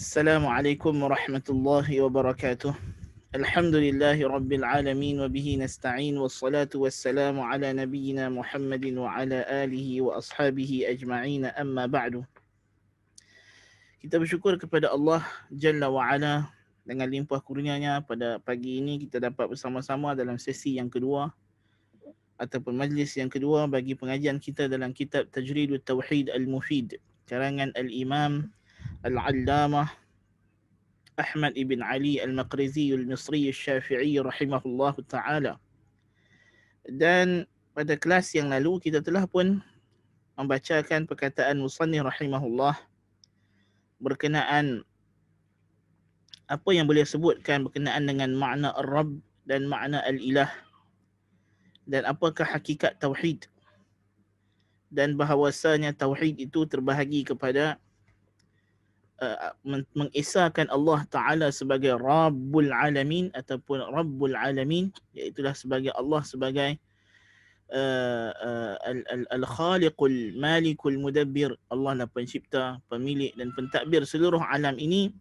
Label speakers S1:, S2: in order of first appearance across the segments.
S1: Assalamualaikum warahmatullahi wabarakatuh. Alhamdulillahi rabbil alamin wa bihi nasta'in wassalatu wassalamu ala nabiyyina Muhammadin wa ala alihi wa ashabihi ajma'in amma ba'du. Kita bersyukur kepada Allah Jalla wa Ala dengan limpah kurnianya pada pagi ini kita dapat bersama-sama dalam sesi yang kedua ataupun majlis yang kedua bagi pengajian kita dalam kitab Tajridut Tauhid Al-Mufid karangan Al-Imam Al-Allamah Ahmad ibn Ali Al-Maqrizi Al-Misri Al-Syafi'i rahimahullah ta'ala. Dan pada kelas yang lalu kita telah pun membacakan perkataan Musannif rahimahullah berkenaan apa yang beliau sebutkan berkenaan dengan makna Ar-Rabb dan makna Al-Ilah dan apakah hakikat Tauhid, dan bahawasanya Tauhid itu terbahagi kepada mengesahkan Allah Ta'ala sebagai Rabbul Alamin ataupun Rabbul Alamin, iaitulah sebagai Allah sebagai Al-Khaliqul Malikul Mudabbir. Allah lah pencipta, pemilik dan pentadbir seluruh alam ini,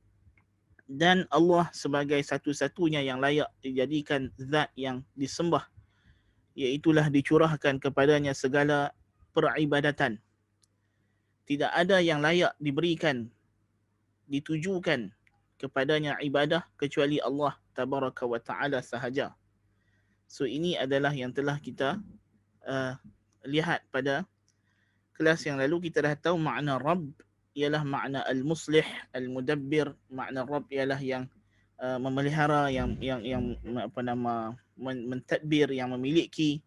S1: dan Allah sebagai satu-satunya yang layak dijadikan zat yang disembah, iaitulah dicurahkan kepadanya segala peribadatan. Tidak ada yang layak diberikan, ditujukan kepadanya ibadah kecuali Allah Tabaraka wa Ta'ala sahaja. So ini adalah yang telah kita lihat pada kelas yang lalu. Kita dah tahu makna Rabb ialah makna Al-Muslih, Al-Mudabbir. Makna Rabb ialah yang memelihara, yang mentadbir, yang memiliki.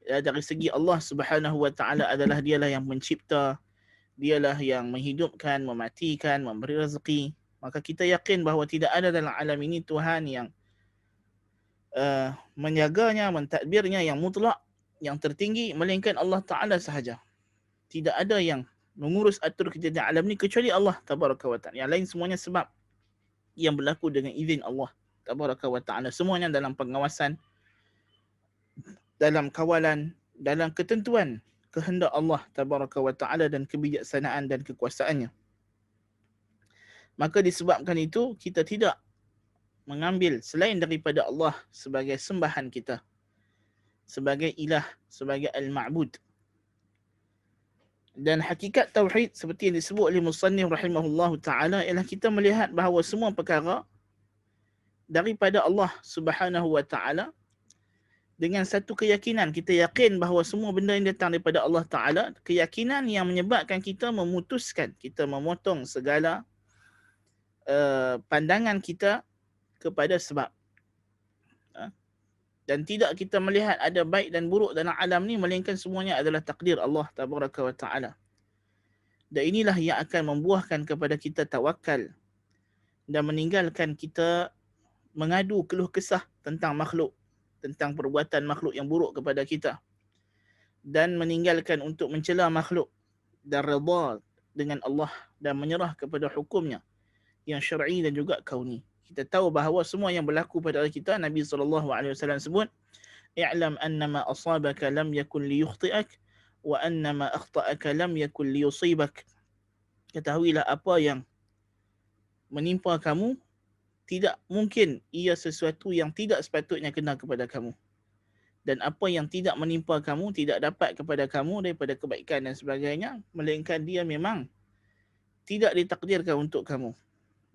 S1: Dari segi Allah Subhanahu wa Ta'ala adalah dialah yang mencipta, dialah yang menghidupkan, mematikan, memberi rezeki. Maka kita yakin bahawa tidak ada dalam alam ini Tuhan yang menjaganya, mentadbirnya yang mutlak, yang tertinggi, melainkan Allah Ta'ala sahaja. Tidak ada yang mengurus atur kejadian alam ini kecuali Allah Tabaraka wa Ta'ala. Yang lain semuanya sebab yang berlaku dengan izin Allah Tabaraka wa Ta'ala. Semuanya dalam pengawasan, dalam kawalan, dalam ketentuan kehendak Allah Tabaraka wa Ta'ala dan kebijaksanaan dan kekuasaannya. Maka disebabkan itu kita tidak mengambil selain daripada Allah sebagai sembahan kita, sebagai ilah, sebagai al-ma'bud. Dan hakikat tauhid seperti yang disebut oleh Musannif rahimahullahu ta'ala ialah kita melihat bahawa semua perkara daripada Allah Subhanahu wa Ta'ala dengan satu keyakinan. Kita yakin bahawa semua benda yang datang daripada Allah Ta'ala, keyakinan yang menyebabkan kita memutuskan, kita memotong segala pandangan kita kepada sebab. Dan tidak kita melihat ada baik dan buruk dalam alam ni, melainkan semuanya adalah takdir Allah Tabaraka wa Ta'ala. Dan inilah yang akan membuahkan kepada kita tawakal dan meninggalkan kita mengadu keluh kesah tentang makhluk, tentang perbuatan makhluk yang buruk kepada kita, dan meninggalkan untuk mencela makhluk dan redha dengan Allah dan menyerah kepada hukumnya yang syar'i dan juga kauni. Kita tahu bahawa semua yang berlaku pada kita, Nabi SAW sebut, "I'lam annama asabaka lam yakun liyukhti'ak wa annama akhta'aka lam yakun liyusibak." Ketahuilah apa yang menimpa kamu tidak mungkin ia sesuatu yang tidak sepatutnya kena kepada kamu. Dan apa yang tidak menimpa kamu, tidak dapat kepada kamu daripada kebaikan dan sebagainya, melainkan dia memang tidak ditakdirkan untuk kamu.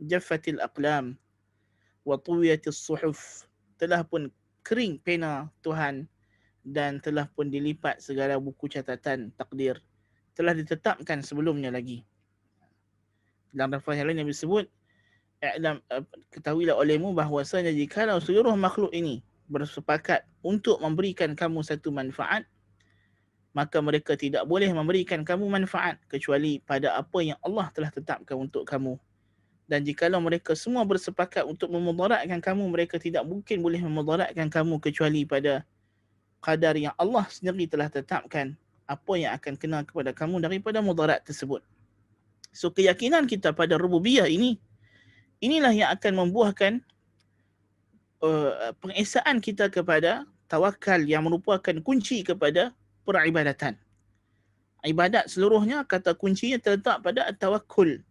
S1: Jaffatil aqlam wa tuwiyatis suhuf. Telah pun kering pena Tuhan dan telah pun dilipat segala buku catatan takdir. Telah ditetapkan sebelumnya lagi. Dalam lafaz yang lain Nabi sebut, ketahuilah olehmu bahawasanya jikalau seluruh makhluk ini bersepakat untuk memberikan kamu satu manfaat, maka mereka tidak boleh memberikan kamu manfaat kecuali pada apa yang Allah telah tetapkan untuk kamu. Dan jikalau mereka semua bersepakat untuk memudaratkan kamu, mereka tidak mungkin boleh memudaratkan kamu kecuali pada qadar yang Allah sendiri telah tetapkan apa yang akan kena kepada kamu daripada mudarat tersebut. So keyakinan kita pada rububiyah ini, inilah yang akan membuahkan pengesaan kita kepada tawakal yang merupakan kunci kepada peribadatan. Ibadat seluruhnya kata kuncinya terletak pada at-tawakkul.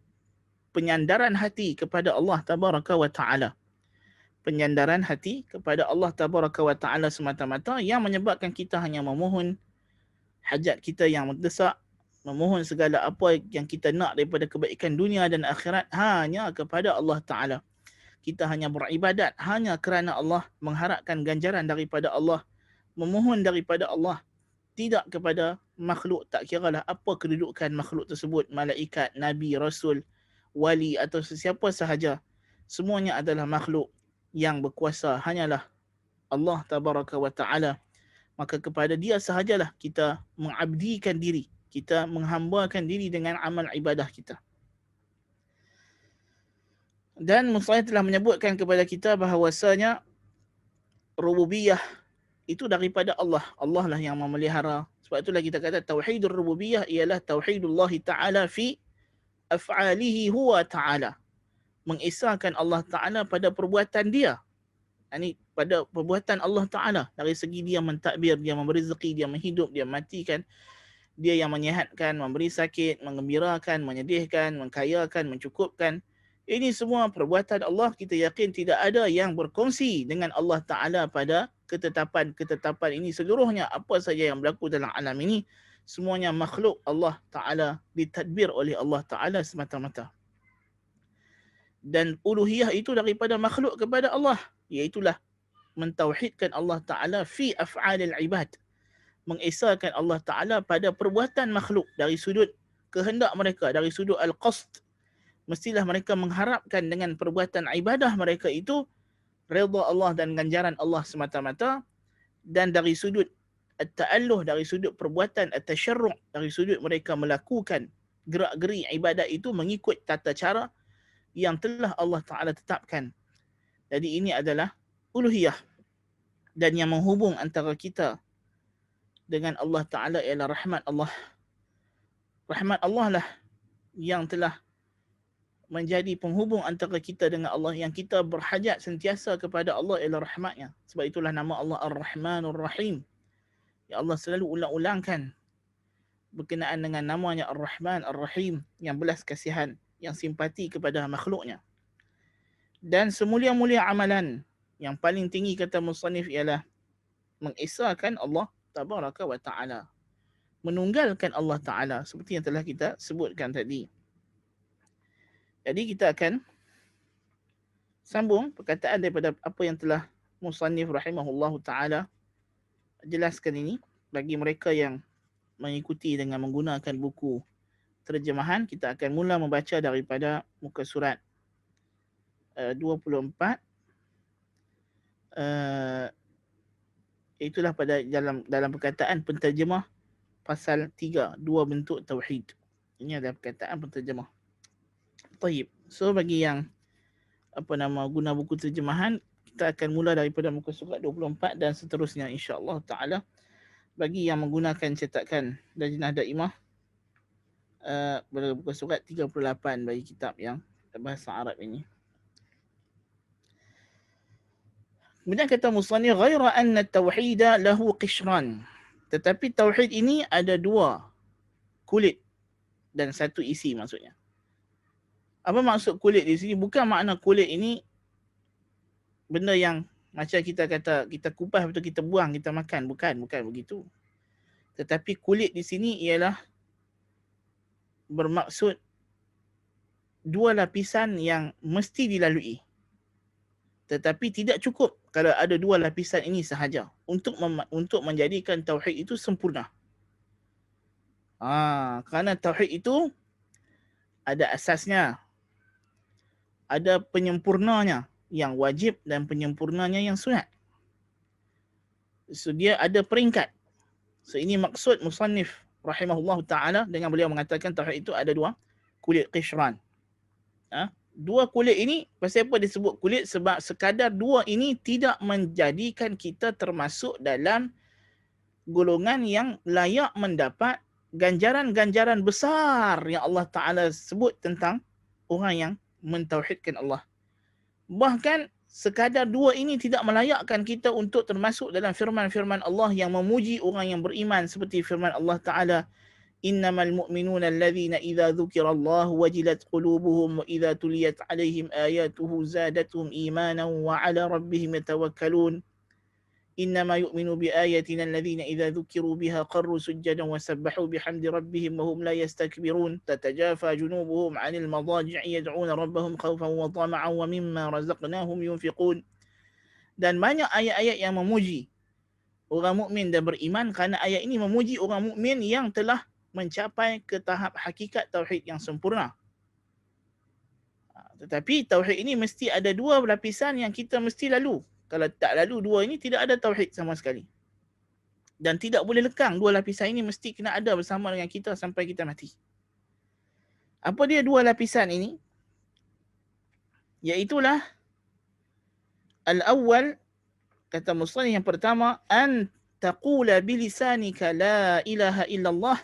S1: penyandaran hati kepada Allah Tabaraka wa Ta'ala. Penyandaran hati kepada Allah Tabaraka wa Ta'ala semata-mata yang menyebabkan kita hanya memohon hajat kita yang mendesak, memohon segala apa yang kita nak daripada kebaikan dunia dan akhirat hanya kepada Allah Ta'ala. Kita hanya beribadat hanya kerana Allah, mengharapkan ganjaran daripada Allah, memohon daripada Allah, tidak kepada makhluk, tak kiralah apa kedudukan makhluk tersebut, malaikat, nabi, rasul, wali atau sesiapa sahaja. Semuanya adalah makhluk yang berkuasa hanyalah Allah Tabaraka wa Ta'ala. Maka kepada dia sahajalah kita mengabdikan diri, kita menghambakan diri dengan amal ibadah kita. Dan Musannif telah menyebutkan kepada kita bahawasanya rububiyah itu daripada Allah. Allah lah yang memelihara. Sebab itulah kita kata tauhidur rububiyah ialah tauhidullah ta'ala fi af'alihi huwa ta'ala. Mengesahkan Allah Ta'ala pada perbuatan dia. Ini pada perbuatan Allah Ta'ala. Dari segi dia mentadbir, dia memberi rezeki, dia menghidup, dia matikan. Dia yang menyihatkan, memberi sakit, mengembirakan, menyedihkan, mengkayakan, mencukupkan. Ini semua perbuatan Allah. Kita yakin tidak ada yang berkongsi dengan Allah Ta'ala pada ketetapan-ketetapan ini seluruhnya. Apa saja yang berlaku dalam alam ini, semuanya makhluk Allah Ta'ala, ditadbir oleh Allah Ta'ala semata-mata. Dan uluhiyah itu daripada makhluk kepada Allah, iaitulah mentauhidkan Allah Ta'ala fi af'alil ibad. Mengesahkan Allah Ta'ala pada perbuatan makhluk dari sudut kehendak mereka, dari sudut al-qasd. Mestilah mereka mengharapkan dengan perbuatan ibadah mereka itu redha Allah dan ganjaran Allah semata-mata. Dan dari sudut at-ta'alluh, dari sudut perbuatan at-tasyarru', dari sudut mereka melakukan gerak-geri ibadat itu mengikut tata cara yang telah Allah Ta'ala tetapkan. Jadi ini adalah uluhiyah. Dan yang menghubung antara kita dengan Allah Ta'ala ialah rahmat Allah. Rahmat Allah lah yang telah menjadi penghubung antara kita dengan Allah, yang kita berhajat sentiasa kepada Allah ialah rahmatnya. Sebab itulah nama Allah Ar-Rahmanur Rahim. Ya Allah selalu ulang-ulangkan berkenaan dengan namanya Ar-Rahman Ar-Rahim, yang belas kasihan, yang simpati kepada makhluknya. Dan semulia-mulia amalan, yang paling tinggi kata musannif ialah mengesahkan Allah Tabaraka wa Ta'ala, menunggalkan Allah Ta'ala, seperti yang telah kita sebutkan tadi. Jadi kita akan sambung perkataan daripada apa yang telah musannif rahimahullahu ta'ala jelaskan ini. Bagi mereka yang mengikuti dengan menggunakan buku terjemahan, kita akan mula membaca daripada muka surat 24. Itulah pada dalam perkataan penterjemah pasal 3, dua bentuk tauhid. Ini adalah perkataan penterjemah. Taib. So bagi yang guna buku terjemahan, kita akan mula daripada muka surat 24 dan seterusnya insya-Allah taala. Bagi yang menggunakan cetakan Lajnah Daimah, muka surat 38 bagi kitab yang bahasa Arab ini. Kemudian kata musannif, ghaira anna at-tauhid lahu qishran. Tetapi tauhid ini ada dua kulit dan satu isi maksudnya. Apa maksud kulit di sini? Bukan makna kulit ini benda yang macam kita kata kita kupas betul kita buang kita makan, bukan begitu. Tetapi kulit di sini ialah bermaksud dua lapisan yang mesti dilalui. Tetapi tidak cukup kalau ada dua lapisan ini sahaja untuk menjadikan tauhid itu sempurna. Kerana tauhid itu ada asasnya, ada penyempurnanya yang wajib dan penyempurnanya yang sunat. So dia ada peringkat. So ini maksud musannif rahimahullah ta'ala dengan beliau mengatakan tauhid itu ada dua kulit qishran. Dua kulit ini, pasal apa disebut kulit? Sebab sekadar dua ini tidak menjadikan kita termasuk dalam golongan yang layak mendapat ganjaran-ganjaran besar yang Allah Ta'ala sebut tentang orang yang mentauhidkan Allah. Bahkan sekadar dua ini tidak melayakkan kita untuk termasuk dalam firman-firman Allah yang memuji orang yang beriman, seperti firman Allah Ta'ala, Innamal mu'minuna alladhina idza dzukirallahu wajilat qulubuhum wa idza tuliyat 'alaihim ayatuhu zadatuhum imanan wa 'ala rabbihim yatawakkalun. إنما يؤمن بآياتنا الذين إذا ذكروا بها قروا سجدا وسبحوا بحمد ربهم وهم لا يستكبرون تتجافى جنوبهم عن المضاجع يدعون ربهم خوفا وطمعا ومما رزقناهم ينفقون. Dan banyak ayat-ayat yang memuji orang mukmin dan beriman, kerana ayat ini memuji orang mukmin yang telah mencapai ke tahap hakikat tauhid yang sempurna. Tetapi tauhid ini mesti ada dua lapisan yang kita mesti lalu. Kalau tak lalu dua ini, tidak ada tauhid sama sekali. Dan tidak boleh lekang. Dua lapisan ini mesti kena ada bersama dengan kita sampai kita mati. Apa dia dua lapisan ini? Iaitulah al-awwal, kata musannif yang pertama, an taqula bilisanika la ilaha illallah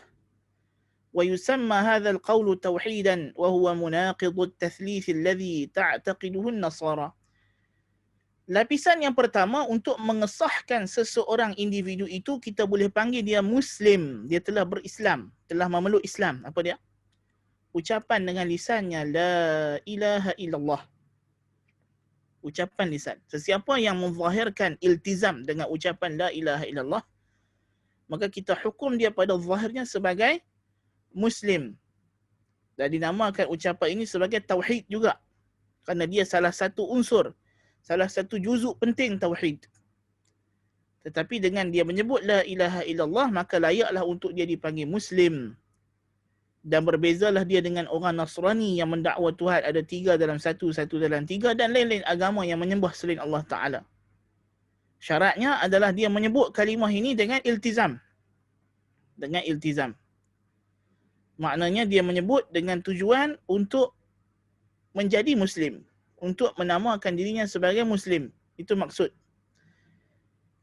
S1: wa yusamma hadha al-qawlu tawhidan wa huwa munaqidu at-tathlith alladhi ta'taqiduhu an-nasara. Lapisan yang pertama, untuk mengesahkan seseorang individu itu, kita boleh panggil dia Muslim. Dia telah berislam, telah memeluk Islam. Apa dia? Ucapan dengan lisannya, La ilaha illallah. Ucapan lisan. Sesiapa yang menzahirkan iltizam dengan ucapan La ilaha illallah, maka kita hukum dia pada zahirnya sebagai Muslim. Dan dinamakan ucapan ini sebagai Tauhid juga. Kerana dia salah satu unsur, salah satu juzuk penting tauhid. Tetapi dengan dia menyebut la ilaha illallah, maka layaklah untuk dia dipanggil Muslim. Dan berbezalah dia dengan orang Nasrani yang mendakwa Tuhan ada tiga dalam satu, satu dalam tiga, dan lain-lain agama yang menyembah selain Allah Ta'ala. Syaratnya adalah dia menyebut kalimah ini dengan iltizam. Dengan iltizam. Maknanya dia menyebut dengan tujuan untuk menjadi Muslim. Untuk menamakan dirinya sebagai Muslim. Itu maksud.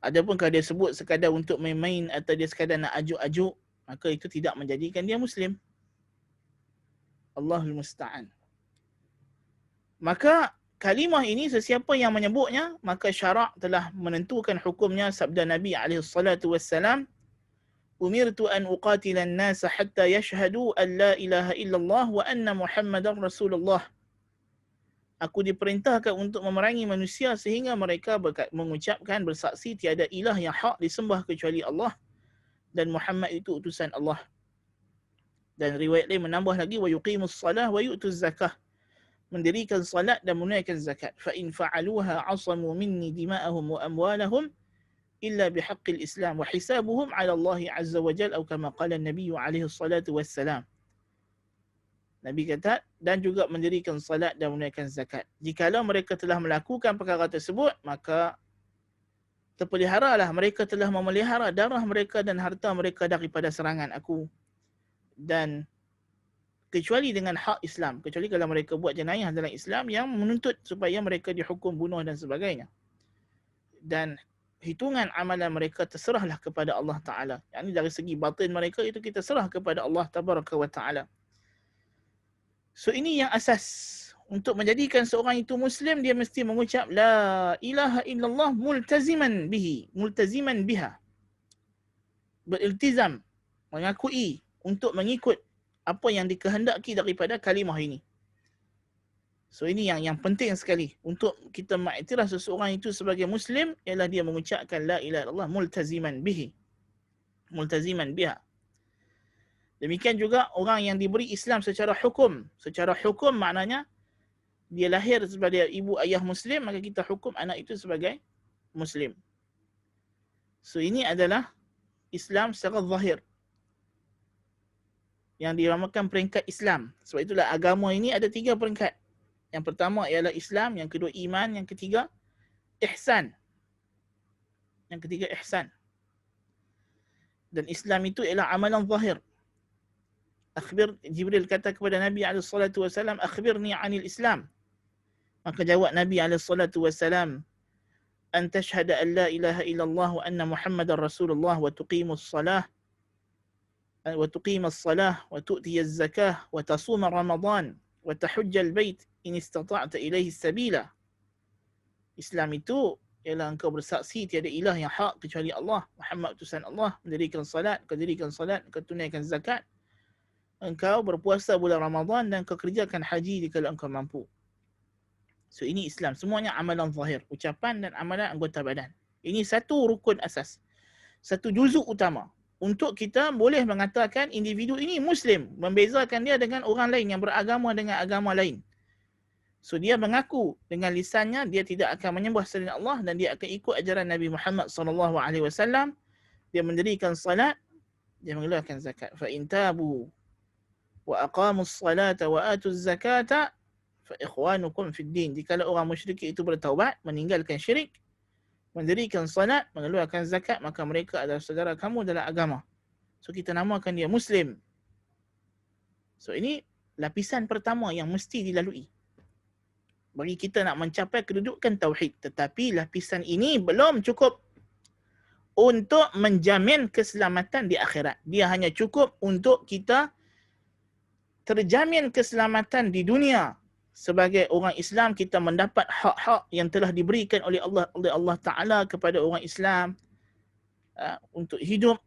S1: Adapun kalau dia sebut sekadar untuk main-main atau dia sekadar nak ajuk-ajuk, maka itu tidak menjadikan dia Muslim. Allahul Musta'an. Maka kalimah ini sesiapa yang menyebutnya, maka syarak telah menentukan hukumnya. Sabda Nabi SAW, Umirtu an uqatilan nasa hatta yashhadu an la ilaha illallah wa anna Muhammadan Rasulullah. Aku diperintahkan untuk memerangi manusia sehingga mereka mengucapkan bersaksi tiada ilah yang hak disembah kecuali Allah dan Muhammad itu utusan Allah. Dan riwayat lain menambah lagi, wa yuqimus salah wa yu'tuz zakah. Mendirikan salat dan menunaikan zakat. Fa in fa'aluha 'asamu minni dima'ahum wa amwalahum illa bihaqqil Islam wa hisabuhum 'ala Allah 'azza wa jalla, atau kama qala an-nabiy alaihi salatu wassalam. Nabi kata, dan juga mendirikan salat dan menunaikan zakat. Jikalau mereka telah melakukan perkara tersebut, maka terpeliharalah mereka telah memelihara darah mereka dan harta mereka daripada serangan aku. Dan kecuali dengan hak Islam, kecuali kalau mereka buat jenayah dalam Islam yang menuntut supaya mereka dihukum bunuh dan sebagainya. Dan hitungan amalan mereka terserahlah kepada Allah Ta'ala. Yang ini dari segi batin mereka, itu kita serah kepada Allah Tabaraka wa Ta'ala. So ini yang asas. Untuk menjadikan seorang itu Muslim, dia mesti mengucap La ilaha illallah multaziman bihi, multaziman biha. Beriltizam, mengakui untuk mengikut apa yang dikehendaki daripada kalimah ini. So ini yang penting sekali. Untuk kita mengiktiraf seseorang itu sebagai Muslim, ialah dia mengucapkan La ilaha illallah multaziman bihi, multaziman biha. Demikian juga orang yang diberi Islam secara hukum. Secara hukum maknanya dia lahir sebagai ibu ayah Muslim, maka kita hukum anak itu sebagai Muslim. So ini adalah Islam secara zahir, yang dinamakan peringkat Islam. Sebab itulah agama ini ada 3 peringkat. Yang pertama ialah Islam, yang kedua iman, yang ketiga ihsan. Yang ketiga ihsan. Dan Islam itu ialah amalan zahir. Jibril kata kepada Nabi SAW, akhbirni anil Islam. Maka jawab Nabi SAW, an tashhada an la ilaha illallah wa anna Muhammadar Rasulullah wa tuqimus salah wa tu'tiyaz zakah wa tasuma Ramadan wa tahujjal bait in istata'ta ilaihi sabila. Islam itu ialah engkau bersaksi tiada ilah yang hak kecuali Allah, Muhammad utusan Allah, mendirikan salat, kau tunaikan zakat, engkau berpuasa bulan Ramadan dan kau kerjakan haji jika engkau mampu. So ini Islam. Semuanya amalan zahir. Ucapan dan amalan anggota badan. Ini satu rukun asas. Satu juzuk utama. Untuk kita boleh mengatakan individu ini Muslim. Membezakan dia dengan orang lain yang beragama dengan agama lain. So dia mengaku dengan lisannya dia tidak akan menyembah selain Allah dan dia akan ikut ajaran Nabi Muhammad SAW. Dia mendirikan salat, dia mengeluarkan zakat. Fa in tabu wa aqamus salata wa atuz zakata fa ikhwanukum fid din. Jika orang musyrik itu bertaubat, meninggalkan syirik, mendirikan salat, mengeluarkan zakat, maka mereka adalah saudara kamu dalam agama. So kita namakan dia Muslim. So ini lapisan pertama yang mesti dilalui bagi kita nak mencapai kedudukan tauhid. Tetapi lapisan ini belum cukup untuk menjamin keselamatan di akhirat. Dia hanya cukup untuk kita terjamin keselamatan di dunia. Sebagai orang Islam, kita mendapat hak-hak yang telah diberikan oleh Allah Ta'ala kepada orang Islam untuk hidup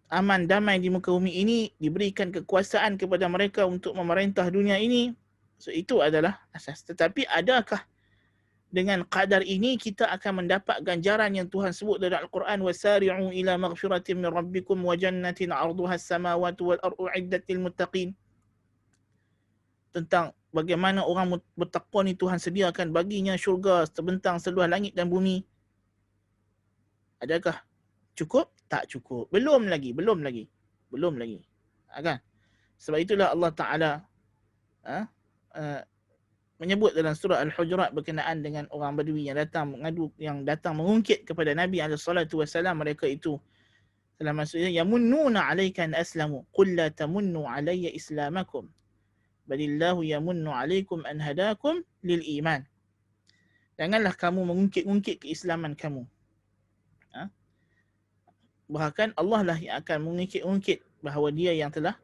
S1: aman damai di muka bumi ini, diberikan kekuasaan kepada mereka untuk memerintah dunia ini. So itu adalah asas. Tetapi adakah dengan qadar ini kita akan mendapat ganjaran yang Tuhan sebut dalam Al-Quran, wasari'u ila maghfiratin min rabbikum wa jannatin 'arduha as-samawati wal ardu 'iddat lil muttaqin. Tentang bagaimana orang bertakwa ni Tuhan sediakan baginya syurga terbentang seluas langit dan bumi. Adakah cukup? Tak cukup. Belum lagi. Kan? Sebab itulah Allah Ta'ala menyebut dalam surah Al-Hujurat berkenaan dengan orang Badui yang datang mengungkit kepada Nabi SAW. Mereka itu dalam maksudnya yamunnuna 'alaika an aslamu qul la tamunnu 'alayya islamakum balillahu yamunnu 'alaikum an hadakum lil iman. Janganlah kamu mengungkit-ungkit keislaman kamu. Bahkan Allah lah yang akan mengungkit-ungkit bahawa dia yang telah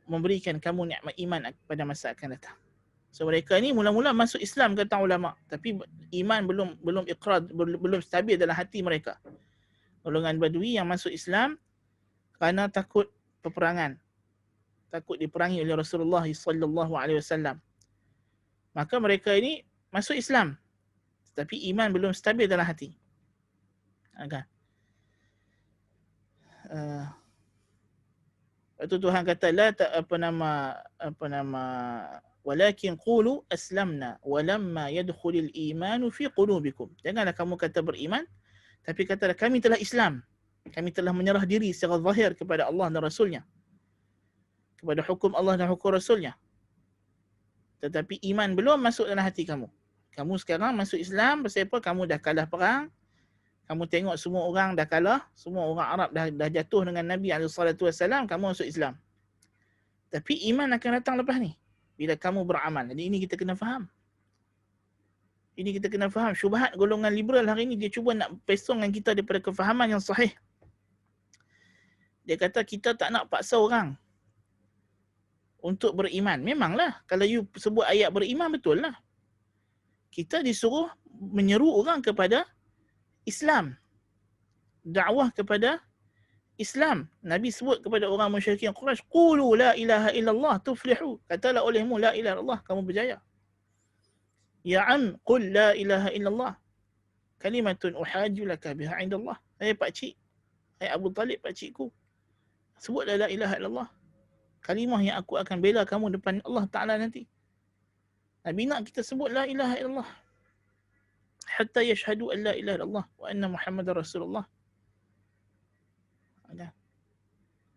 S1: memberikan kamu nikmat iman pada masa akan datang. So mereka ni mula-mula masuk Islam kata ulama, tapi iman belum iqrar, belum stabil dalam hati mereka. Golongan Badui yang masuk Islam kerana takut peperangan, takut diperangi oleh Rasulullah SAW. Maka mereka ini masuk Islam, tetapi iman belum stabil dalam hati. Kan? Itu Tuhan kata walakin qulu aslamna walamma yadkhulul imanu fi qulubikum. Janganlah kamu kata beriman, tapi katalah kami telah Islam. Kami telah menyerah diri secara zahir kepada Allah dan Rasulnya, kepada hukum Allah dan hukum Rasulnya. Tetapi iman belum masuk dalam hati kamu. Kamu sekarang masuk Islam, pasal apa? Kamu dah kalah perang. Kamu tengok semua orang dah kalah, semua orang Arab dah jatuh dengan Nabi SAW, kamu masuk Islam. Tapi iman akan datang lepas ni, bila kamu beramal. Jadi ini kita kena faham. Syubhat golongan liberal hari ini, dia cuba nak pesongkan kita daripada kefahaman yang sahih. Dia kata kita tak nak paksa orang untuk beriman. Memanglah, kalau you sebut ayat beriman, betul lah. Kita disuruh menyeru orang kepada Islam. Dakwah kepada Islam. Nabi sebut kepada orang musyrikin Quraisy, qulu la ilaha illallah tuflihu. Katalah olehmu la ilaha illallah, kamu berjaya. Ya am, qul la ilaha illallah kalimatun uhaju laka biha indallah. Hai pakcik, hai Abu Talib pakcikku, sebutlah la ilaha illallah, kalimah yang aku akan bela kamu depan Allah Ta'ala nanti. Nabi nak kita sebut la ilaha illallah hatta yashhadu an la ilaha illallah wa anna Muhammadar Rasulullah.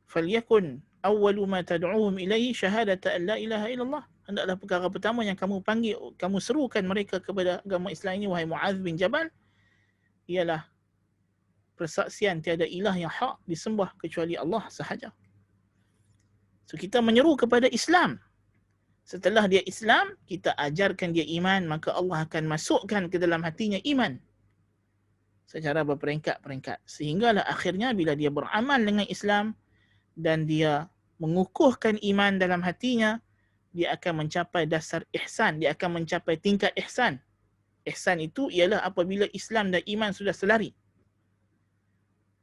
S1: Falyakun awwalu ma tad'uhum ilayhi syahadata an la ilaha illallah. Hendaklah perkara pertama yang kamu panggil, kamu serukan mereka kepada agama Islam ini, wahai Mu'adz bin Jabal, ialah persaksian tiada ilah yang hak disembah kecuali Allah sahaja. So kita menyeru kepada Islam. Setelah dia Islam, kita ajarkan dia iman, maka Allah akan masukkan ke dalam hatinya iman secara berperingkat-peringkat. Sehinggalah akhirnya bila dia beramal dengan Islam dan dia mengukuhkan iman dalam hatinya, dia akan mencapai dasar ihsan, dia akan mencapai tingkat ihsan. Ihsan itu ialah apabila Islam dan iman sudah selari.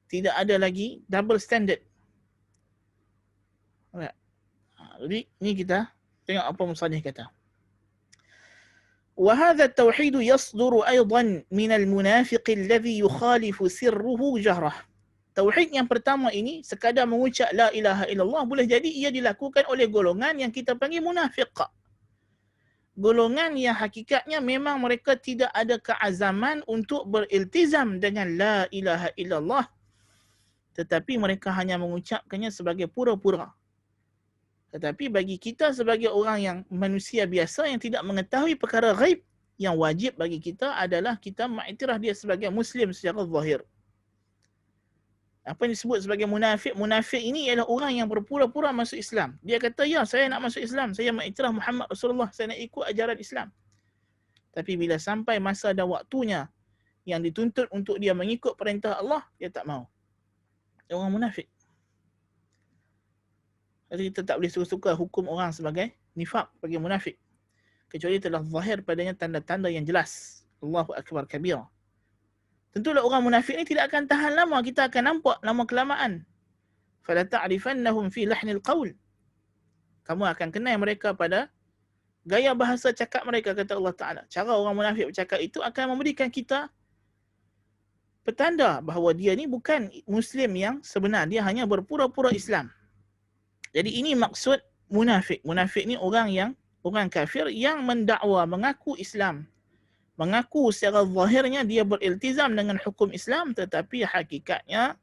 S1: Tidak ada lagi double standard. Jadi ni kita tengok apa musannif kata. وهذا التوحيد يصدر أيضا من المنافق الذي يخالف سره جهره. Tauhid yang pertama ini sekadar mengucap la ilaha illallah boleh jadi ia dilakukan oleh golongan yang kita panggil munafik. Golongan yang hakikatnya memang mereka tidak ada keazaman untuk beriltizam dengan la ilaha illallah, tetapi mereka hanya mengucapkannya sebagai pura-pura. Tetapi bagi kita sebagai orang yang manusia biasa yang tidak mengetahui perkara ghaib, yang wajib bagi kita adalah kita mengiktiraf dia sebagai Muslim secara zahir. Apa yang disebut sebagai munafik? Munafik ini ialah orang yang berpura-pura masuk Islam. Dia kata, ya saya nak masuk Islam, saya mengiktiraf Muhammad Rasulullah, saya nak ikut ajaran Islam. Tapi bila sampai masa dan waktunya yang dituntut untuk dia mengikut perintah Allah, dia tak mau. Dia orang munafik. Jadi kita tak boleh suka-suka hukum orang sebagai nifaq, sebagai munafik. Kecuali telah zahir padanya tanda-tanda yang jelas. Allahu Akbar kabira. Tentulah orang munafik ni tidak akan tahan lama. Kita akan nampak lama kelamaan. Fala ta'rifannahum fi lahnil qaul. Kamu akan kenal mereka pada gaya bahasa cakap mereka, kata Allah Ta'ala. Cara orang munafik bercakap itu akan memberikan kita petanda bahawa dia ni bukan Muslim yang sebenar. Dia hanya berpura-pura Islam. Jadi ini maksud munafik. Munafik ni orang kafir yang mendakwa, mengaku Islam. Mengaku secara zahirnya dia beriltizam dengan hukum Islam, tetapi hakikatnya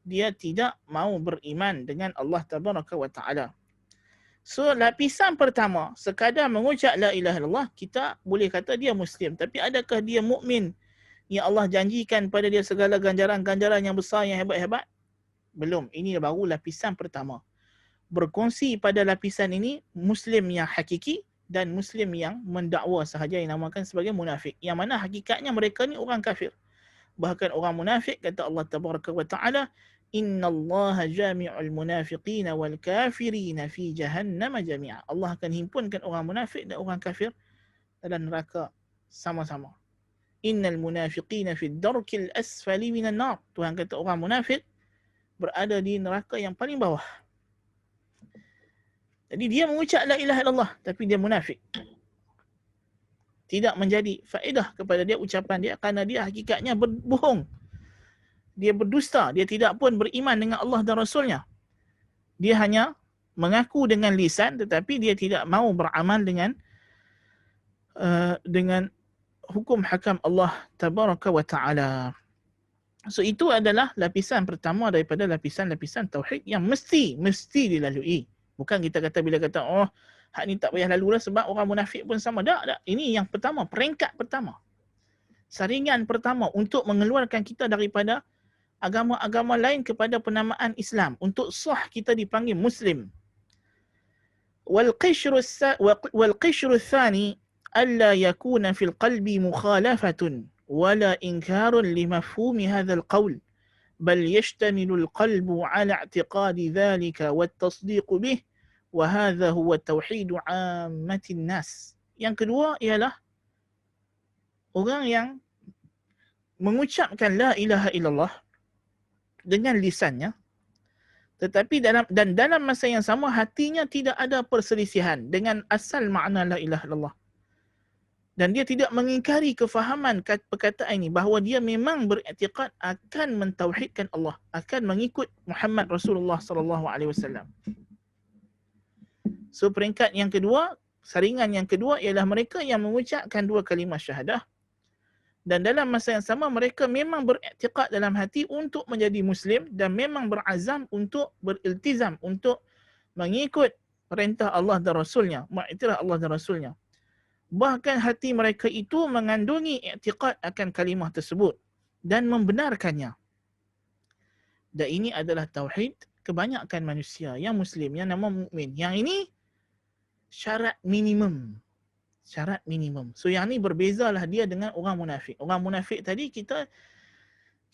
S1: dia tidak mau beriman dengan Allah Tabaraka wa Ta'ala. So lapisan pertama, sekadar mengucap la ilaha illallah, kita boleh kata dia Muslim. Tapi adakah dia mukmin yang Allah janjikan pada dia segala ganjaran-ganjaran yang besar, yang hebat-hebat? Belum. Ini baru lapisan pertama. Berkongsi pada lapisan ini Muslim yang hakiki dan Muslim yang mendakwa sahaja, yang namakan sebagai munafik. Yang mana hakikatnya mereka ni orang kafir. Bahkan orang munafik, kata Allah Tabaraka wa Ta'ala, Inna Allah jami'ul munafiqina wal kafirina fi jahannam jami'a. Allah akan himpunkan orang munafik dan orang kafir dalam neraka sama-sama. Innal munafiqina fi darkil asfali minan nar. Tuhan kata orang munafik berada di neraka yang paling bawah. Jadi dia mengucap la ilaha illallah tapi dia munafik. Tidak menjadi faedah kepada dia ucapan dia kerana dia hakikatnya berbohong. Dia berdusta, dia tidak pun beriman dengan Allah dan Rasulnya. Dia hanya mengaku dengan lisan tetapi dia tidak mau beramal dengan hukum hakam Allah Tabaraka wa Ta'ala. So itu adalah lapisan pertama daripada lapisan-lapisan tauhid yang mesti dilalui. Bukan kita kata bila kata oh hak ni tak payah lalu lah sebab orang munafik pun sama. Tak. Ini yang pertama, peringkat pertama. Saringan pertama untuk mengeluarkan kita daripada agama-agama lain kepada penamaan Islam. Untuk sah kita dipanggil Muslim. Wal qishru tsani alla yakuna fil qalbi mukhalafatun wala inkarun li mafhumi hadzal qaul. بل يشتمل القلب على اعتقاد ذلك والتصديق به وهذا هو التوحيد عامة الناس. Yang kedua ialah orang yang mengucapkan la ilaha illallah dengan lisannya tetapi dalam masa yang sama hatinya tidak ada perselisihan dengan asal makna la ilaha illallah. Dan dia tidak mengingkari kefahaman perkataan ini bahawa dia memang beriktikad akan mentauhidkan Allah, akan mengikut Muhammad Rasulullah sallallahu alaihi wasallam. So peringkat yang kedua, saringan yang kedua ialah mereka yang mengucapkan dua kalimah syahadah dan dalam masa yang sama mereka memang beriktikad dalam hati untuk menjadi Muslim dan memang berazam untuk beriltizam untuk mengikut perintah Allah dan Rasulnya, mengiktiraf Allah dan Rasulnya. Bahkan hati mereka itu mengandungi i'tiqad akan kalimah tersebut dan membenarkannya. Dan ini adalah tauhid kebanyakan manusia yang Muslim, yang nama mukmin. Yang ini syarat minimum. Syarat minimum. So yang ni berbezalah dia dengan orang munafik. Orang munafik tadi kita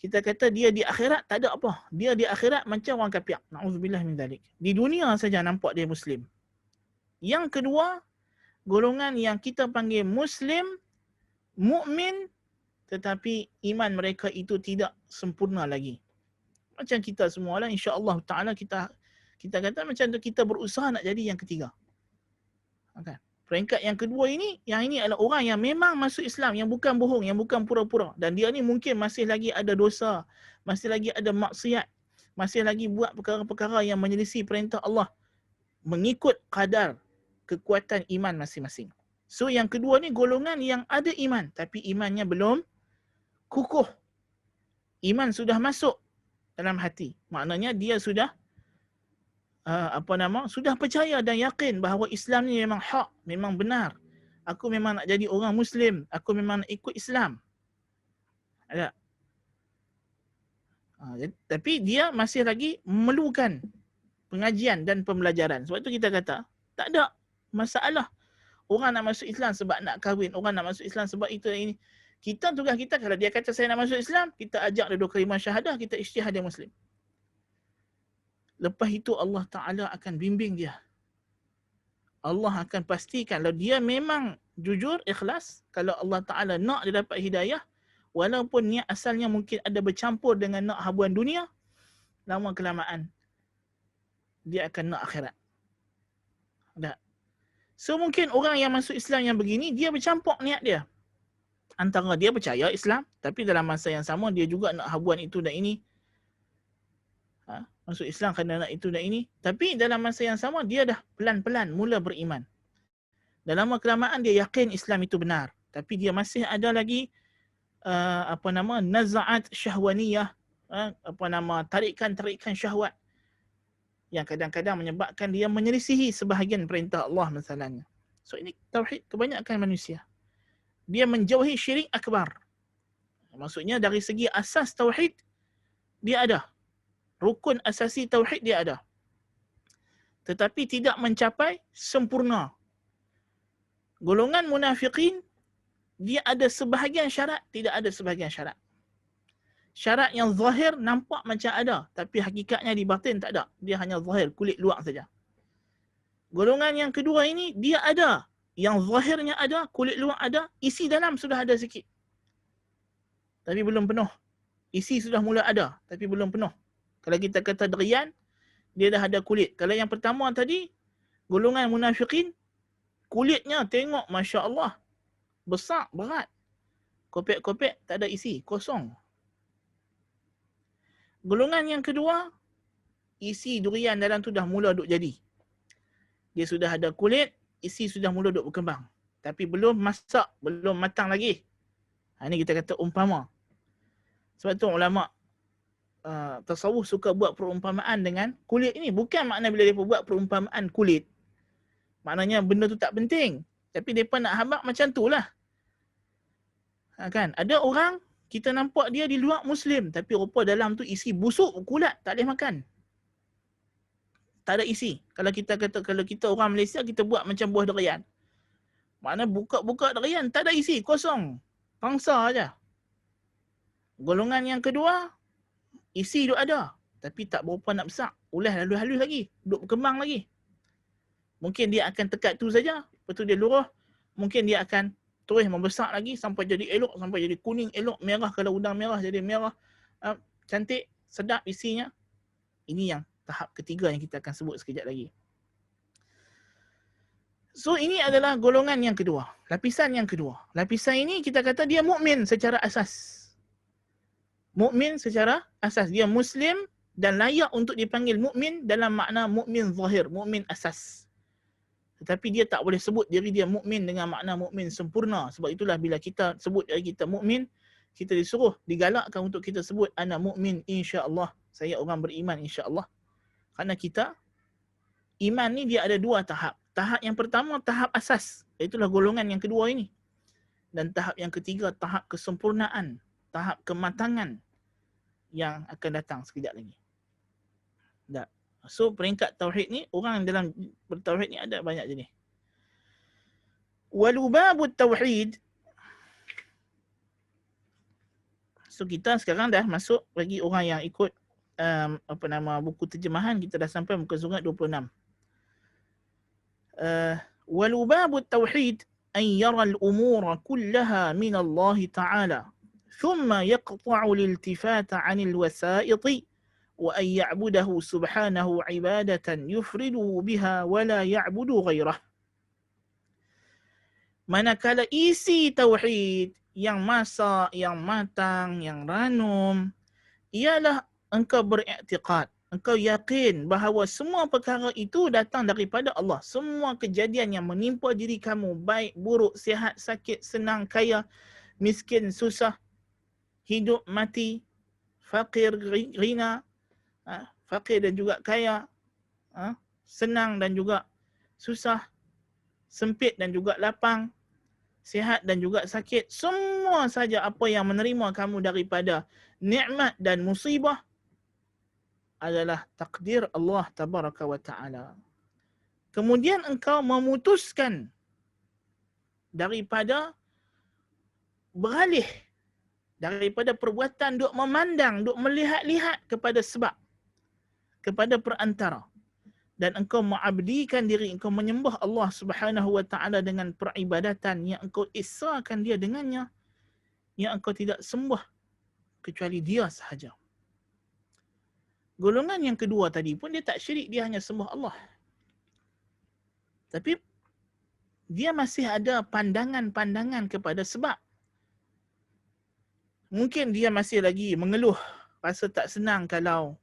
S1: kata dia di akhirat tak ada apa. Dia di akhirat macam orang kafir. Na'udzubillah min dzalik. Di dunia saja nampak dia Muslim. Yang kedua, golongan yang kita panggil Muslim, mukmin, tetapi iman mereka itu tidak sempurna lagi. Macam kita semua lah, insya-Allah Taala kita Kita kata macam tu, kita berusaha nak jadi yang ketiga. Okay. Peringkat yang kedua ini, yang ini adalah orang yang memang masuk Islam, yang bukan bohong, yang bukan pura-pura. Dan dia ni mungkin masih lagi ada dosa, masih lagi ada maksiat, masih lagi buat perkara-perkara yang menyelisih perintah Allah, mengikut kadar kekuatan iman masing-masing. So yang kedua ni golongan yang ada iman, tapi imannya belum kukuh. Iman sudah masuk dalam hati. Maknanya dia sudah sudah percaya dan yakin bahawa Islam ni memang hak, memang benar. Aku memang nak jadi orang Muslim, aku memang nak ikut Islam. Ada. Tapi dia masih lagi memerlukan pengajian dan pembelajaran. Sebab itu kita kata, tak ada masalah orang nak masuk Islam sebab nak kahwin, orang nak masuk Islam sebab itu ini. Kita tugas kita, kalau dia kata saya nak masuk Islam, kita ajak dia 2 kalimah syahadah, kita isytihad dia Muslim. Lepas itu Allah Ta'ala akan bimbing dia. Allah akan pastikan kalau dia memang jujur, ikhlas, kalau Allah Ta'ala nak dia dapat hidayah, walaupun niat asalnya mungkin ada bercampur dengan nak habuan dunia, lama kelamaan dia akan nak akhirat. Tak? So mungkin orang yang masuk Islam yang begini, dia bercampur niat dia. Antara dia percaya Islam, tapi dalam masa yang sama dia juga nak habuan itu dan ini. Masuk Islam kerana nak itu dan ini. Tapi dalam masa yang sama dia dah pelan-pelan mula beriman. Dan lama kelamaan dia yakin Islam itu benar. Tapi dia masih ada lagi naza'at syahwaniyah, tarikan-tarikan syahwat yang kadang-kadang menyebabkan dia menyelisihi sebahagian perintah Allah misalnya. So ini tauhid kebanyakan manusia. Dia menjauhi syirik akbar. Maksudnya dari segi asas tauhid dia ada. Rukun asasi tauhid dia ada. Tetapi tidak mencapai sempurna. Golongan munafiqin, dia ada sebahagian syarat, tidak ada sebahagian syarat. Syarat yang zahir nampak macam ada, tapi hakikatnya di batin tak ada. Dia hanya zahir, kulit luar saja. Golongan yang kedua ini, dia ada. Yang zahirnya ada, kulit luar ada, isi dalam sudah ada sikit. Tapi belum penuh. Isi sudah mula ada, tapi belum penuh. Kalau kita kata derian, dia dah ada kulit. Kalau yang pertama tadi, golongan munafiqin, kulitnya tengok Masya Allah, besar, berat. Kopek-kopek, tak ada isi, kosong. Golongan yang kedua, isi durian dalam tu dah mula duk jadi. Dia sudah ada kulit, isi sudah mula duk berkembang. Tapi belum masak, belum matang lagi. Ini kita kata umpama. Sebab tu ulama' tasawuf suka buat perumpamaan dengan kulit ini. Bukan makna bila mereka buat perumpamaan kulit, maknanya benda tu tak penting. Tapi mereka nak habaq macam tu lah. Kan? Ada orang, kita nampak dia di luar Muslim, tapi rupa dalam tu isi busuk, kulat, tak boleh makan. Tak ada isi. Kalau kita kata, kalau kita orang Malaysia, kita buat macam buah durian. Makna buka-buka durian, tak ada isi, kosong. Pangsa aja. Golongan yang kedua, isi duk ada, tapi tak berapa nak besar. Ulas halus-halus lagi, duk berkembang lagi. Mungkin dia akan tekat tu saja, lepas tu dia luruh. Mungkin dia akan terus membesar lagi sampai jadi elok, sampai jadi kuning elok, merah kalau udang merah jadi merah. Cantik, sedap isinya. Ini yang tahap ketiga yang kita akan sebut sekejap lagi. So ini adalah golongan yang kedua, lapisan yang kedua. Lapisan ini kita kata dia mukmin secara asas. Mukmin secara asas, dia Muslim dan layak untuk dipanggil mukmin dalam makna mukmin zahir, mukmin asas. Tetapi dia tak boleh sebut diri dia mukmin dengan makna mukmin sempurna. Sebab itulah bila kita sebut diri kita mukmin, kita disuruh, digalakkan untuk kita sebut ana mukmin insya-Allah. Saya orang beriman insya-Allah. Kerana kita iman ni dia ada 2 tahap. Tahap yang pertama tahap asas, itulah golongan yang kedua ini. Dan tahap yang ketiga tahap kesempurnaan, tahap kematangan yang akan datang sekejap lagi. Tak. So peringkat tauhid ni, orang dalam bertauhid ni ada banyak jenis. Walubabut tauhid. So kita sekarang dah masuk bagi orang yang ikut buku terjemahan, kita dah sampai muka surat 26. Walubabut tauhid an yara al-umura kullaha min Allah Ta'ala. ثم يقطع الالتفات عن الوسائط wa an ya'budahu subhanahu ibadatan yufriduhu biha wa la ya'budu ghairah. Manakala isi tauhid yang masak, yang matang, yang ranum ialah engkau beriktikad, engkau yakin bahawa semua perkara itu datang daripada Allah. Semua kejadian yang menimpa diri kamu, baik, buruk, sihat, sakit, senang, kaya, miskin, susah, hidup, mati, fakir, ghina, fakir dan juga kaya, senang dan juga susah, sempit dan juga lapang, sihat dan juga sakit, semua saja apa yang menerima kamu daripada nikmat dan musibah adalah takdir Allah tabaraka wa ta'ala. Kemudian engkau memutuskan daripada beralih daripada perbuatan duk memandang, duk melihat-lihat kepada sebab, kepada perantara, dan engkau mengabdikan diri, engkau menyembah Allah Subhanahu wa ta'ala dengan peribadatan yang engkau esahkan dia dengannya, yang engkau tidak sembah kecuali dia sahaja. Golongan yang kedua tadi pun dia tak syirik, dia hanya sembah Allah. Tapi dia masih ada pandangan-pandangan kepada sebab. Mungkin dia masih lagi mengeluh, rasa tak senang kalau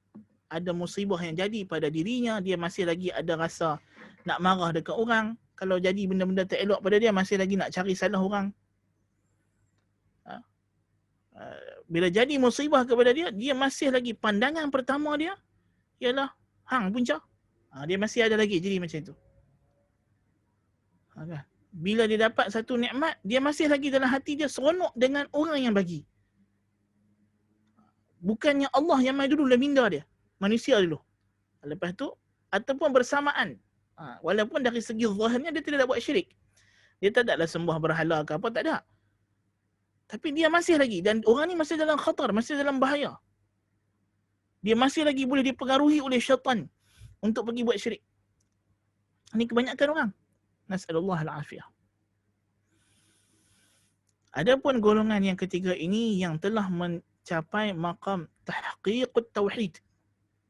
S1: ada musibah yang jadi pada dirinya, dia masih lagi ada rasa nak marah dekat orang. Kalau jadi benda-benda tak elok pada dia, masih lagi nak cari salah orang. Bila jadi musibah kepada dia, dia masih lagi pandangan pertama dia ialah hang punca. Dia masih ada lagi jadi macam itu. Bila dia dapat satu nikmat, dia masih lagi dalam hati dia seronok dengan orang yang bagi. Bukannya Allah yang mai dulu dalam minda dia. Manusia dulu. Lepas tu, ataupun bersamaan. Walaupun dari segi zahirnya dia tidak buat syirik. Dia tak adalah sembah berhala ke apa, tak ada. Tapi dia masih lagi, dan orang ni masih dalam khatar, masih dalam bahaya. Dia masih lagi boleh dipengaruhi oleh syaitan untuk pergi buat syirik. Ini kebanyakan orang. Nas'alullah al-afiyah. Adapun golongan yang ketiga ini yang telah mencapai maqam tahqiqut tauhid.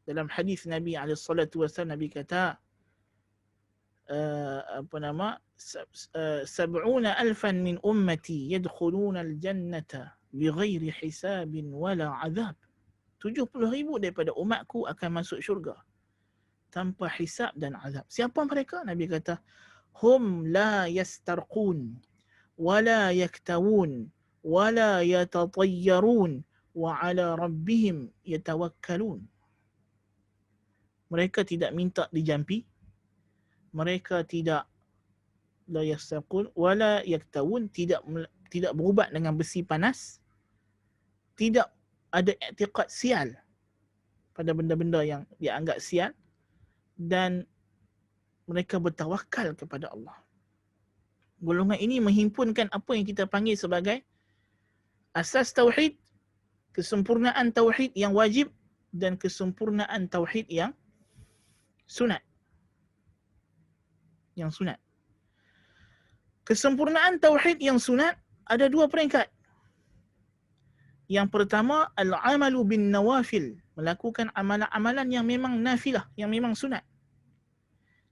S1: Dalam hadis Nabi SAW, Nabi kata, sab'una alfan min ummati yadkhuluna al-jannata bighairi hisabin wala azab. 70,000 daripada umatku akan masuk syurga tanpa hisab dan azab. Siapa mereka? Nabi kata, hum la yastarqun wala yaktawun wala yatatayyarun wa ala rabbihim yatawakkalun. Mereka tidak minta dijampi, mereka tidak la yastarqun wala yaktawun, tidak berubat dengan besi panas, tidak ada i'tiqad sial pada benda-benda yang dianggap sial, dan mereka bertawakal kepada Allah. Golongan ini menghimpunkan apa yang kita panggil sebagai asas tauhid, kesempurnaan tauhid yang wajib dan kesempurnaan tauhid yang sunat. Yang sunat. Kesempurnaan tauhid yang sunat ada dua peringkat. Yang pertama, al-amalu bin nawafil, melakukan amalan-amalan yang memang nafilah, yang memang sunat.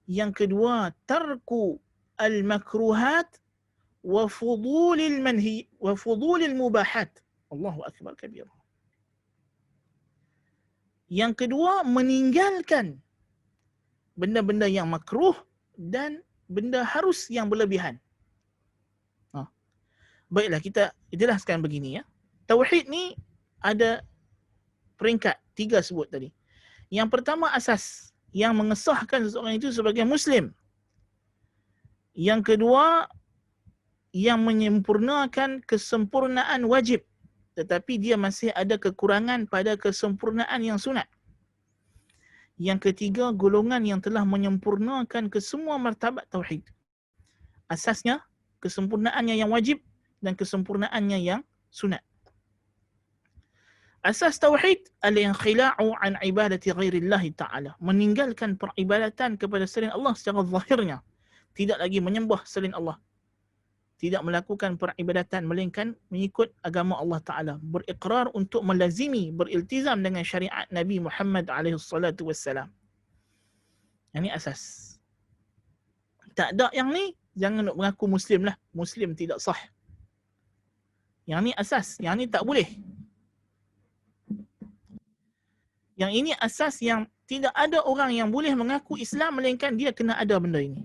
S1: Yang kedua, tarku al-makruhat wa fudulil manhi wa fudulil mubahat. Allahu akbar kabir. Yang kedua, meninggalkan benda-benda yang makruh dan benda harus yang berlebihan. Baiklah, kita jelaskan begini ya. Tauhid ni ada peringkat, 3 sebut tadi. Yang pertama, asas yang mengesahkan seseorang itu sebagai Muslim. Yang kedua, yang menyempurnakan kesempurnaan wajib, tetapi dia masih ada kekurangan pada kesempurnaan yang sunat. Yang ketiga, golongan yang telah menyempurnakan kesemua martabat tauhid. Asasnya, kesempurnaannya yang wajib dan kesempurnaannya yang sunat. Asas tauhid al-inkhila'u an ibadati ghairillah ta'ala, meninggalkan peribadatan kepada selain Allah secara zahirnya, tidak lagi menyembah selain Allah. tidak melakukan peribadatan melainkan mengikut agama Allah Ta'ala, beriqrar untuk melazimi, beriltizam dengan syariat Nabi Muhammad SAW. Yang ni asas. Tak ada yang ni, jangan nak mengaku Muslim lah. Muslim tidak sah. Yang ni asas, yang ni tak boleh. Yang ini asas yang tidak ada orang yang boleh mengaku Islam melainkan dia kena ada benda ini.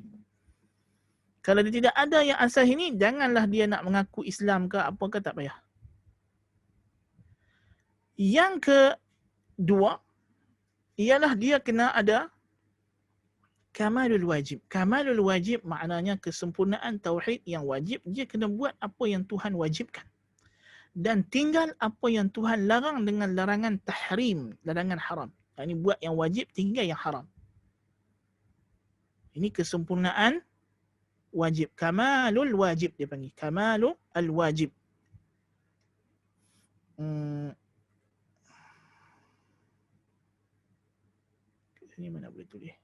S1: Kalau dia tidak ada yang asas ini, janganlah dia nak mengaku Islam ke apa ke, tak payah. Yang kedua, ialah dia kena ada kamalul wajib. Kamalul wajib maknanya kesempurnaan tauhid yang wajib. Dia kena buat apa yang Tuhan wajibkan. Dan tinggal apa yang Tuhan larang dengan larangan tahrim, larangan haram. Ini buat yang wajib, tinggal yang haram. Ini kesempurnaan wajib. Kamalul wajib dia panggil. Kamalul wajib. Ini mana boleh tulis?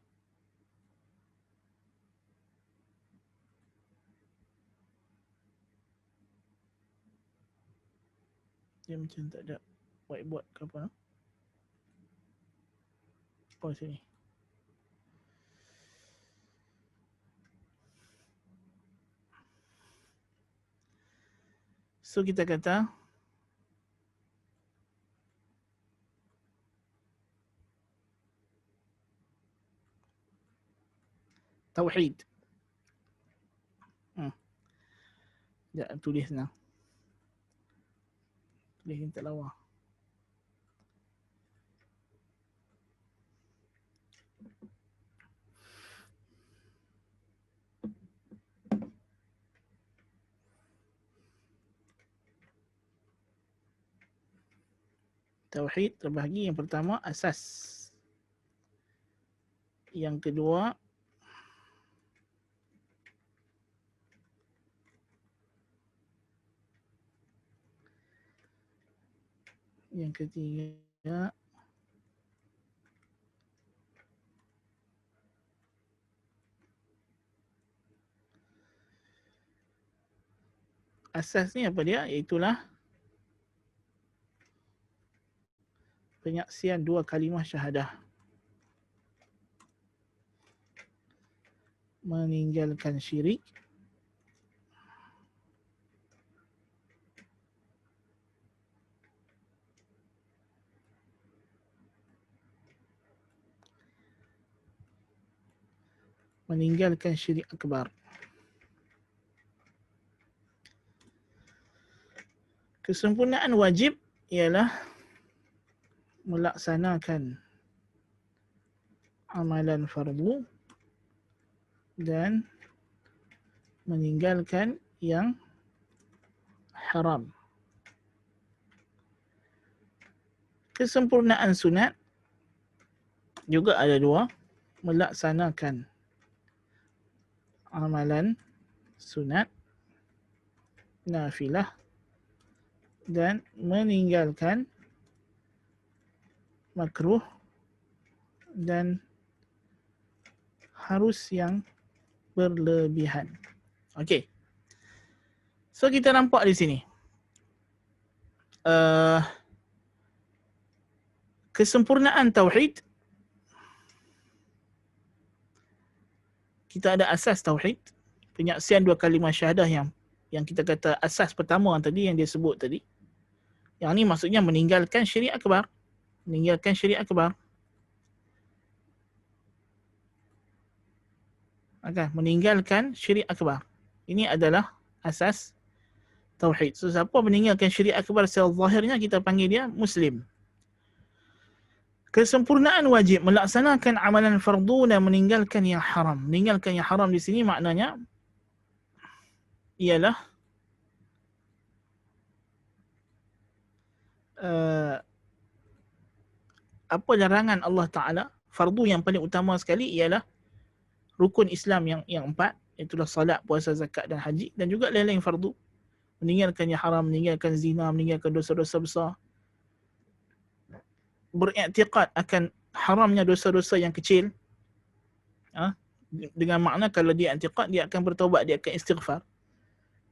S1: Dia macam tak ada whiteboard ke apa. Oh, sini. So kita kata tauhid. Sekejap tulis senang. Tulis ni tak lawa. Tauhid terbahagi, yang pertama asas. Yang kedua yang ketiga asas ni apa dia? Iaitulah penyaksian dua kalimah syahadah. Meninggalkan syirik. Meninggalkan syirik akbar. Kesempurnaan wajib ialah melaksanakan amalan fardu dan meninggalkan yang haram. Kesempurnaan sunat juga ada dua, melaksanakan amalan sunat nafilah dan meninggalkan makruh dan harus yang berlebihan. Okey. So kita nampak di sini. Kesempurnaan tauhid. Kita ada asas tauhid. Penyaksian dua kalimah syahadah yang kita kata asas pertama tadi yang dia sebut tadi. Yang ni maksudnya meninggalkan syirik akbar. Meninggalkan syirik akbar. Meninggalkan syirik akbar. Ini adalah asas tauhid. So siapa meninggalkan syirik akbar secara zahirnya kita panggil dia Muslim. Kesempurnaan wajib, melaksanakan amalan fardu dan meninggalkan yang haram. Meninggalkan yang haram di sini maknanya ialah apa larangan Allah Ta'ala. Fardu yang paling utama sekali ialah rukun Islam yang empat, itulah salat, puasa, zakat dan haji, dan juga lain-lain fardu. Meninggalkan yang haram, meninggalkan zina, meninggalkan dosa-dosa besar. Beriktikad akan haramnya dosa-dosa yang kecil. Dengan makna kalau dia iktikad, dia akan bertaubat, dia akan istighfar.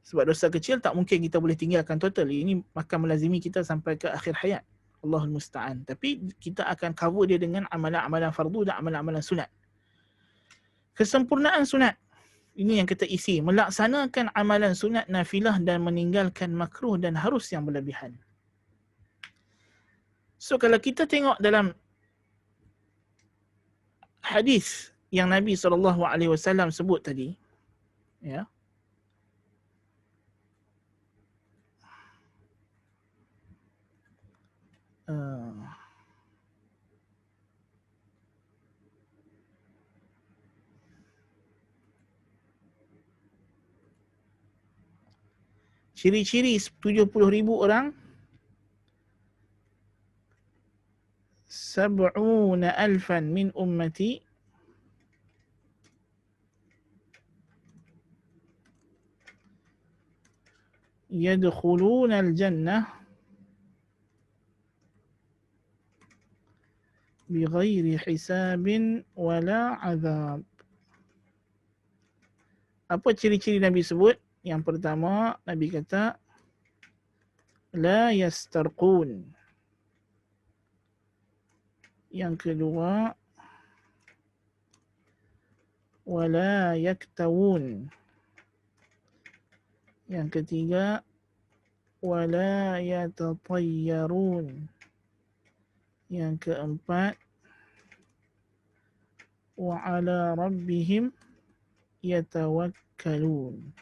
S1: Sebab dosa kecil tak mungkin kita boleh tinggalkan total. Ini akan melazimi kita sampai ke akhir hayat. Allahul Musta'an. Tapi kita akan cover dia dengan amalan-amalan fardu dan amalan-amalan sunat. Kesempurnaan sunat. Ini yang kita isi. Melaksanakan amalan sunat nafilah dan meninggalkan makruh dan harus yang berlebihan. So kalau kita tengok dalam hadis yang Nabi SAW sebut tadi, ya, ciri-ciri 70,000 orang, 70,000 min ummati yadkhuluna al-jannah bighairi hisabin wala azab. Apa ciri-ciri Nabi sebut? Yang pertama, Nabi kata la yastarqun. Yang kedua, wala yaktawun. Yang ketiga, wala yatatayyarun. Yang keempat, wa ala rabbihim yatawakkalun.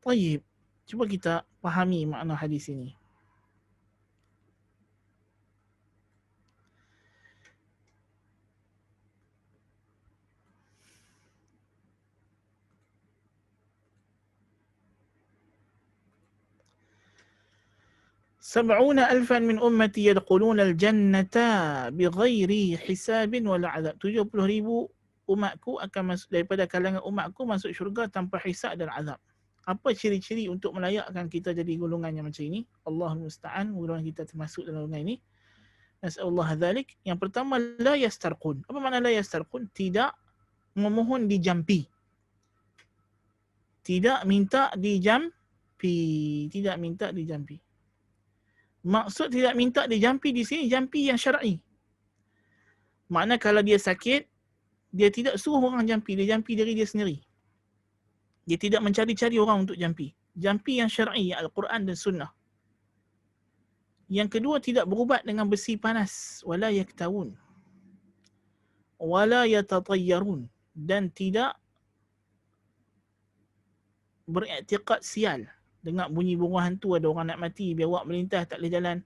S1: Tayyib, cuba kita fahami makna hadis ini. Sab'una alfan min ummati yadkhuluna al-jannata bighairi hisabin wala azab. 70,000 umatku akan masuk, daripada kalangan umatku masuk syurga tanpa hisab dan azab. Apa ciri-ciri untuk melayakkan kita jadi golongan yang macam ini? Allahul Musta'an, golongan kita termasuk dalam golongan ini. Nas'alullah dzalik. Yang pertama, la yastarqun. Apa makna la yastarqun? Tidak memohon dijampi. Tidak minta dijampi. Tidak minta dijampi. Maksud tidak minta dijampi di sini, jampi yang syar'i. Makna kalau dia sakit, dia tidak suruh orang jampi, dia jampi diri dia sendiri. Dia tidak mencari-cari orang untuk jampi. Jampi yang syar'i, Al-Quran dan Sunnah. Yang kedua, tidak berubat dengan besi panas. Wala yaktawun. Wala yatatayyarun. Dan tidak beriktiqad sial. Dengar bunyi burung hantu, ada orang nak mati, biar awak melintas, tak boleh jalan.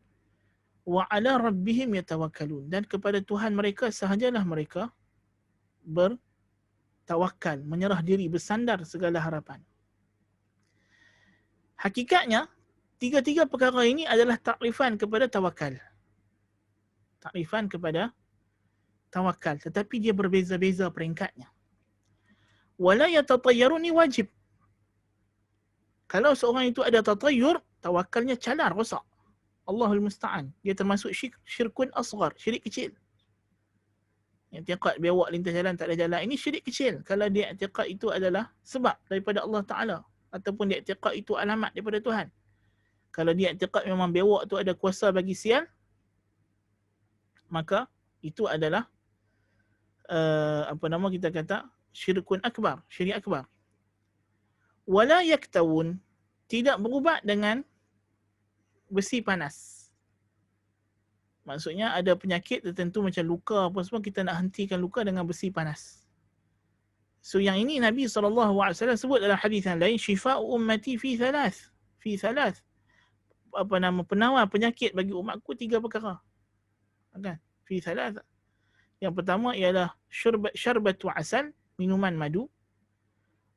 S1: Wa ala rabbihim yatawakkalun. Dan kepada Tuhan mereka sahajalah mereka bertawakal, menyerah diri, bersandar segala harapan. Hakikatnya, tiga-tiga perkara ini adalah takrifan kepada tawakal. Takrifan kepada tawakal. Tetapi dia berbeza-beza peringkatnya. Wala yatatayyarun ni wajib. Kalau seorang itu ada tatayyur, tawakalnya calar, rosak. Allahul Musta'an. Dia termasuk syirkun asghar, syirik kecil. Yang i'tiqad biar awak lintas jalan, tak ada jalan. Ini syirik kecil. Kalau dia i'tiqad itu adalah sebab daripada Allah Ta'ala. Ataupun dia i'tiqad itu alamat daripada Tuhan. Kalau dia i'tiqad memang biar awak tu ada kuasa bagi sial, maka itu adalah kita kata syirkun akbar, syirik akbar. Wala yaktawun, tidak berubat dengan besi panas. Maksudnya ada penyakit tertentu macam luka apa semua, kita nak hentikan luka dengan besi panas. So yang ini Nabi SAW sebut dalam hadis yang lain, syifa'u ummati fi thalath. Fi thalath. Penawar penyakit bagi umatku 3 perkara. Kan? Fi thalath. Yang pertama ialah syarbatu asal, minuman madu.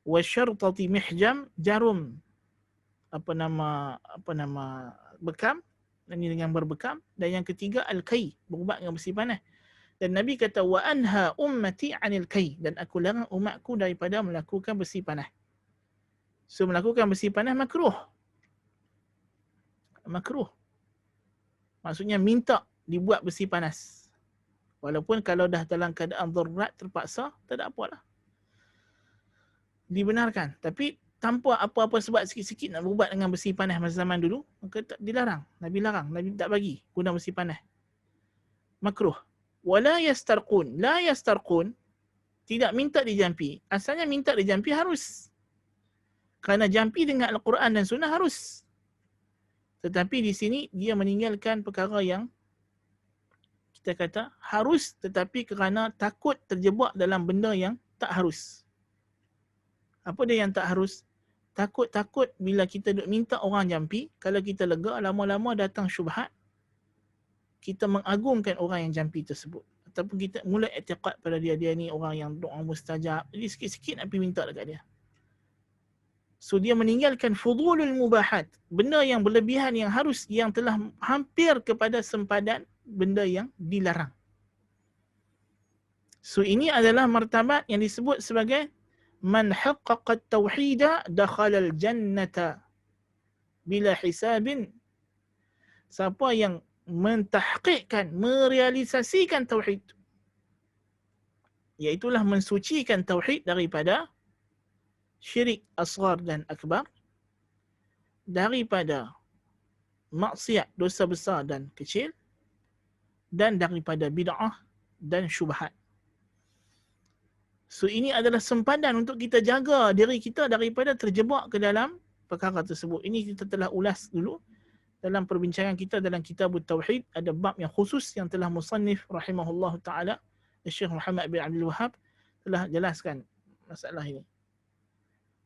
S1: Wa syartati mihjam, jarum bekam, dan ini dengan berbekam. Dan yang ketiga al-kai, berubat dengan besi panas. Dan Nabi kata wa anha ummati 'anil kai, dan aku larang umatku daripada melakukan besi panas. So melakukan besi panas makruh. Makruh. Maksudnya minta dibuat besi panas. Walaupun kalau dah dalam keadaan darurat terpaksa, tak ada apalah. Dibenarkan. Tapi tanpa apa-apa sebab sikit-sikit nak berubat dengan besi panas masa zaman dulu, maka tak dilarang. Nabi larang, Nabi tak bagi guna besi panas. Makruh. Wala yastarqun. La yastarqun, tidak minta dijampi. Asalnya minta dijampi harus. Kerana jampi dengan Al-Quran dan Sunnah harus. Tetapi di sini dia meninggalkan perkara yang kita kata harus, tetapi kerana takut terjebak dalam benda yang tak harus. Apa dia yang tak harus? Takut-takut bila kita duk minta orang jampi, kalau kita lega, lama-lama datang syubhat, kita mengagungkan orang yang jampi tersebut. Ataupun kita mula i'tiqad pada dia ni orang yang doa mustajab. Jadi sikit-sikit nak pergi minta dekat dia. So dia meninggalkan fudulul mubahat, benda yang berlebihan yang harus, yang telah hampir kepada sempadan benda yang dilarang. So ini adalah martabat yang disebut sebagai man haqqaqa at-tauhida dakhala al-jannata bila hisabin. Siapa yang mentahqiqkan, merealisasikan tauhid, iaitulah mensucikan tauhid daripada syirik asghar dan akbar, daripada maksiat, dosa besar dan kecil, dan daripada bid'ah dan syubhat. So ini adalah sempadan untuk kita jaga diri kita daripada terjebak ke dalam perkara tersebut. Ini kita telah ulas dulu dalam perbincangan kita dalam kitab Tauhid. Ada bab yang khusus yang telah musannif rahimahullah ta'ala, Syekh Muhammad bin Abdul Wahhab telah jelaskan masalah ini.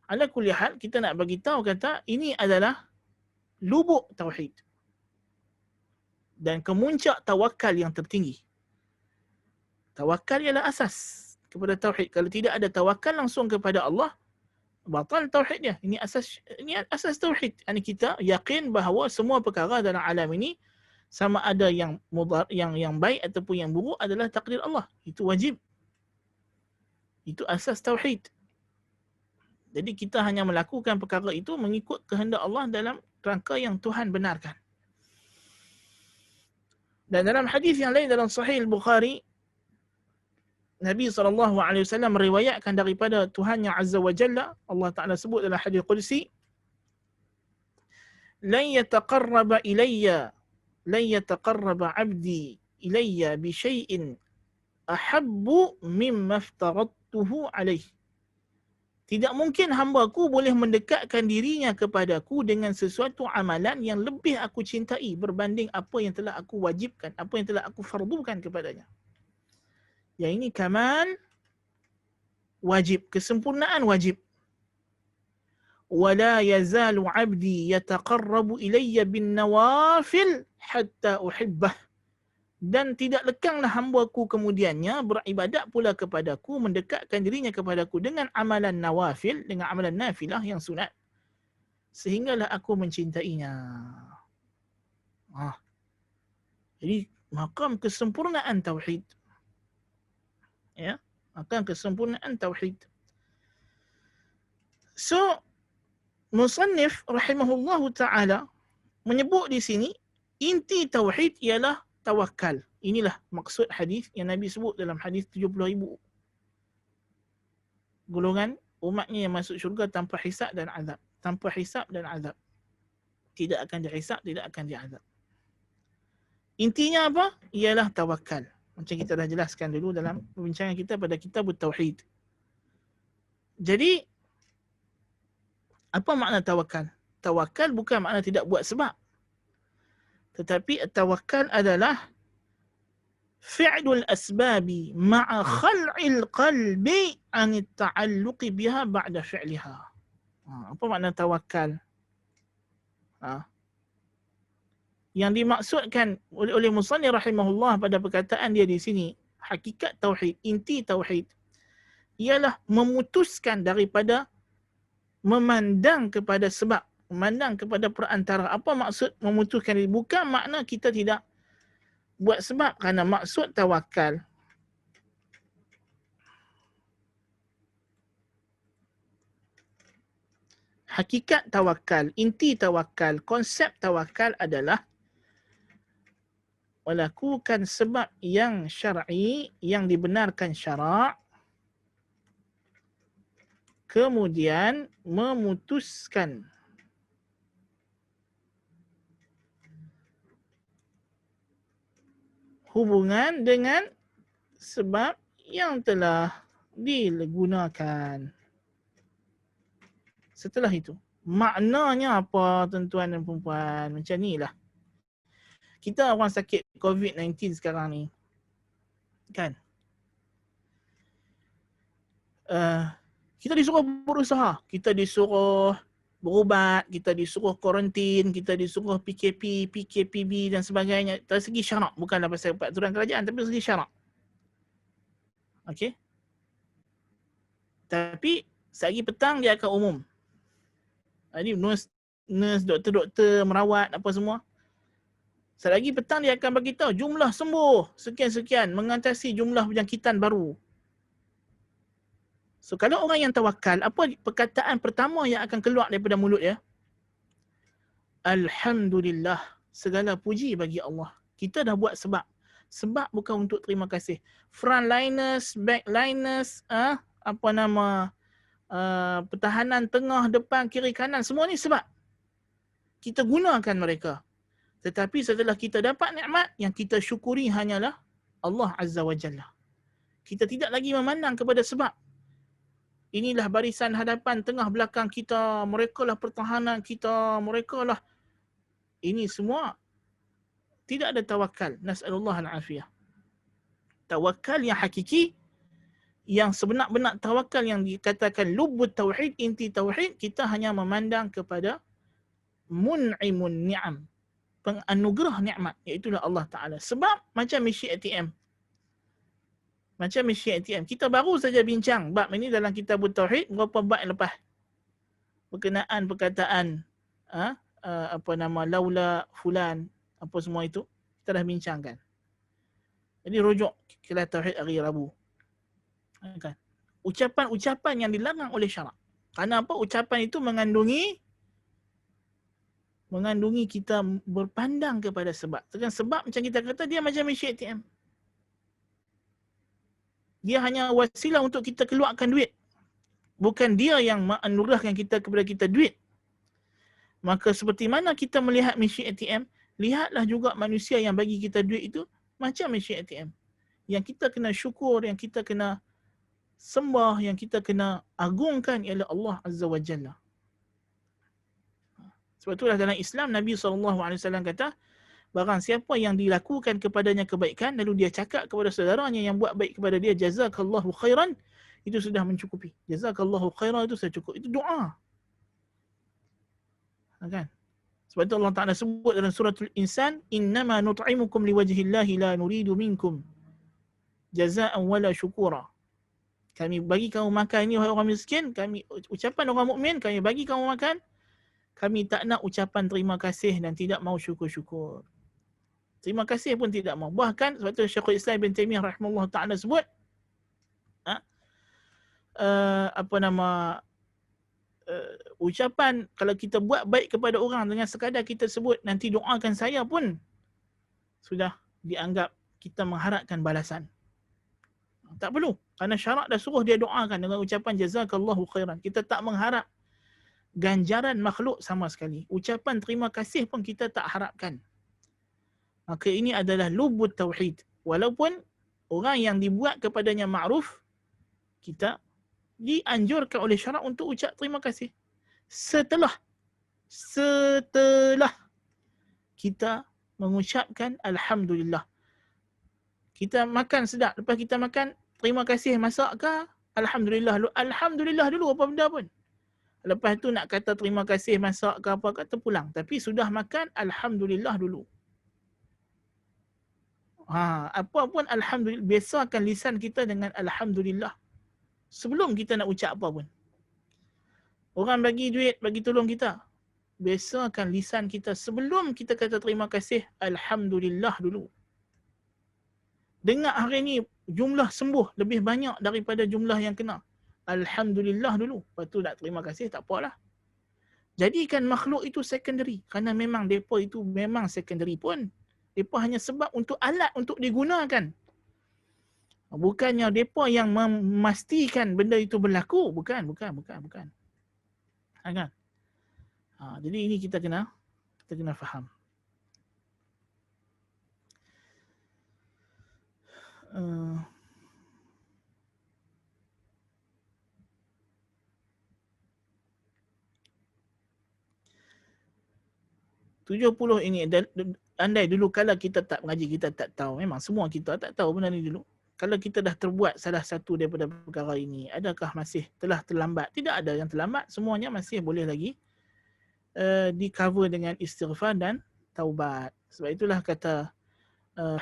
S1: Ala kulli hal, kita nak bagi tahu kata ini adalah lubuk tauhid dan kemuncak tawakal yang tertinggi. Tawakal ialah asas kepada tauhid. Kalau tidak ada tawakal langsung kepada Allah, batal tauhid dia. Ini asas tauhid. Yani kita yakin bahawa semua perkara dalam alam ini, sama ada yang baik ataupun yang buruk, adalah takdir Allah. Itu wajib. Itu asas tauhid. Jadi kita hanya melakukan perkara itu mengikut kehendak Allah dalam rangka yang Tuhan benarkan. Dan dalam hadis yang lain dalam Sahih Al-Bukhari, Nabi SAW meriwayatkan daripada Tuhan yang Azza wa Jalla, Allah Ta'ala sebut dalam hadis Qudsi, "Lan yataqarraba abdi ilayya bi syai'in ahabbu mimma aftaradtuhu alaih." Tidak mungkin hamba-Ku boleh mendekatkan dirinya kepadaku dengan sesuatu amalan yang lebih aku cintai berbanding apa yang telah aku wajibkan, apa yang telah aku fardukan kepadanya. Yang ini kamal wajib, kesempurnaan wajib. Wala yazalu 'abdi yataqarrabu ilayya bin nawafil hatta uhibbah. Dan tidak lekanglah hamba-Ku kemudiannya beribadat pula kepadaku, mendekatkan dirinya kepadaku dengan amalan nawafil, dengan amalan nafilah yang sunat, sehinggalah aku mencintainya. Jadi makam kesempurnaan tauhid. Ya, makam kesempurnaan tauhid. So musannif rahimahullahu ta'ala menyebut di sini inti tauhid ialah tawakal. Inilah maksud hadis yang Nabi sebut dalam hadis 70,000 golongan umatnya yang masuk syurga tanpa hisab dan azab. Tanpa hisab dan azab. Tidak akan dihisab, tidak akan diazab. Intinya apa? Ialah tawakal. Macam kita dah jelaskan dulu dalam perbincangan kita pada kitab Tauhid. Jadi, apa makna tawakal? Tawakal bukan makna tidak buat sebab. Tetapi tawakal adalah fi'lul asbabi ma'a khal'il qalbi an ta'alluqi biha ba'da fi'liha. Apa makna tawakal? Yang dimaksudkan oleh musannif rahimahullah pada perkataan dia di sini, hakikat tauhid, inti tauhid, ialah memutuskan daripada memandang kepada sebab, memandang kepada perantara. Apa maksud memutuskan ini? Bukan makna kita tidak buat sebab, kerana maksud tawakal hakikat tawakal, inti tawakal, konsep tawakal adalah melakukan sebab yang syar'i, yang dibenarkan syarak, kemudian memutuskan hubungan dengan sebab yang telah digunakan. Setelah itu, maknanya apa tuan-tuan dan puan-puan? Macam ni lah. Kita orang sakit COVID-19 sekarang ni, kan? Kita disuruh berusaha, kita disuruh berubat, kita disuruh kuarantin, kita disuruh PKP, PKPB dan sebagainya. Dari segi syarak, bukanlah pasal peraturan kerajaan, tapi dari segi syarak. Okey. Tapi sehari petang dia akan umum. Jadi nurse, doktor-doktor, merawat apa semua. Selagi petang dia akan bagi tahu jumlah sembuh sekian-sekian mengatasi jumlah penjangkitan baru. So kalau orang yang tawakal, apa perkataan pertama yang akan keluar daripada mulut dia? Alhamdulillah, segala puji bagi Allah. Kita dah buat sebab. Sebab bukan untuk terima kasih. Frontliners, backliners, pertahanan tengah, depan, kiri, kanan, semua ni sebab. Kita gunakan mereka. Tetapi setelah kita dapat nikmat, yang kita syukuri hanyalah Allah Azza wa Jalla. Kita tidak lagi memandang kepada sebab. Inilah barisan hadapan, tengah, belakang kita. Mereka lah pertahanan kita. Mereka lah. Ini semua tidak ada tawakal. Nas'alullah al-afiyah. Tawakal yang hakiki, yang sebenar-benar tawakal yang dikatakan lubut tauhid, inti tauhid, kita hanya memandang kepada mun'imun ni'am, penganugerah nikmat, iaitulah Allah Ta'ala. Sebab macam mesin ATM. Macam mesin ATM. Kita baru saja bincang bab ini dalam kitab Tauhid berapa bab lepas. Berkenaan perkataan laula fulan, apa semua itu kita dah bincangkan. Jadi rujuk kelas Tauhid hari Rabu. Kan? Ucapan-ucapan yang dilarang oleh syarak. Kerana apa? Ucapan itu mengandungi kita berpandang kepada sebab. Dengan sebab macam kita kata, dia macam mesin ATM. Dia hanya wasilah untuk kita keluarkan duit. Bukan dia yang menganugerahkan kita kepada kita duit. Maka seperti mana kita melihat mesin ATM, lihatlah juga manusia yang bagi kita duit itu macam mesin ATM. Yang kita kena syukur, yang kita kena sembah, yang kita kena agungkan ialah Allah Azza wa Jalla. Sebab itulah dalam Islam Nabi SAW kata, barang siapa yang dilakukan kepadanya kebaikan, lalu dia cakap kepada saudaranya yang buat baik kepada dia, jazakallahu khairan, itu sudah mencukupi. Jazakallahu khairan itu sudah cukup. Itu doa. Kan? Sebab itu Allah Ta'ala sebut dalam suratul Insan, innama nut'imukum liwajhillahi la nuridu minkum jaza'an wala syukura. Kami bagi kamu makan ini, wahai orang miskin, kami ucapan orang mukmin, kami bagi kamu makan, kami tak nak ucapan terima kasih dan tidak mau syukur-syukur. Terima kasih pun tidak mau. Bahkan sebab itu Syekhul Islam Ibn Taimiyah rahimahullah ta'ala sebut, ucapan kalau kita buat baik kepada orang dengan sekadar kita sebut nanti doakan saya pun sudah dianggap kita mengharapkan balasan. Tak perlu. Kerana syarak dah suruh dia doakan dengan ucapan jazakallahu khairan. Kita tak mengharap ganjaran makhluk sama sekali. Ucapan terima kasih pun kita tak harapkan. Maka ini adalah lubut tauhid. Walaupun orang yang dibuat kepadanya ma'ruf, kita dianjurkan oleh syarak untuk ucap terima kasih. Setelah kita mengucapkan alhamdulillah. Kita makan sedap, lepas kita makan terima kasih masak ke? Alhamdulillah dulu. Alhamdulillah dulu apa benda pun. Lepas tu nak kata terima kasih masak ke apa kata pulang. Tapi sudah makan alhamdulillah dulu. Apa pun alhamdulillah, biasakan lisan kita dengan alhamdulillah sebelum kita nak ucap apa pun. Orang bagi duit, bagi tolong kita, biasakan lisan kita sebelum kita kata terima kasih, alhamdulillah dulu. Dengar hari ni jumlah sembuh lebih banyak daripada jumlah yang kena, alhamdulillah dulu. Lepas tu nak terima kasih tak apalah. Jadikan makhluk itu secondary, kerana memang mereka itu memang secondary pun. Mereka hanya sebab untuk alat untuk digunakan. Bukannya mereka yang memastikan benda itu berlaku. Bukan. Kan? Jadi ini kita kena faham. Uh, 70 ini, andai dulu kalau kita tak mengaji, kita tak tahu. Memang semua kita tak tahu benda ni dulu. Kalau kita dah terbuat salah satu daripada perkara ini, adakah masih telah terlambat? Tidak ada yang terlambat. Semuanya masih boleh lagi di cover dengan istighfar dan taubat. Sebab itulah kata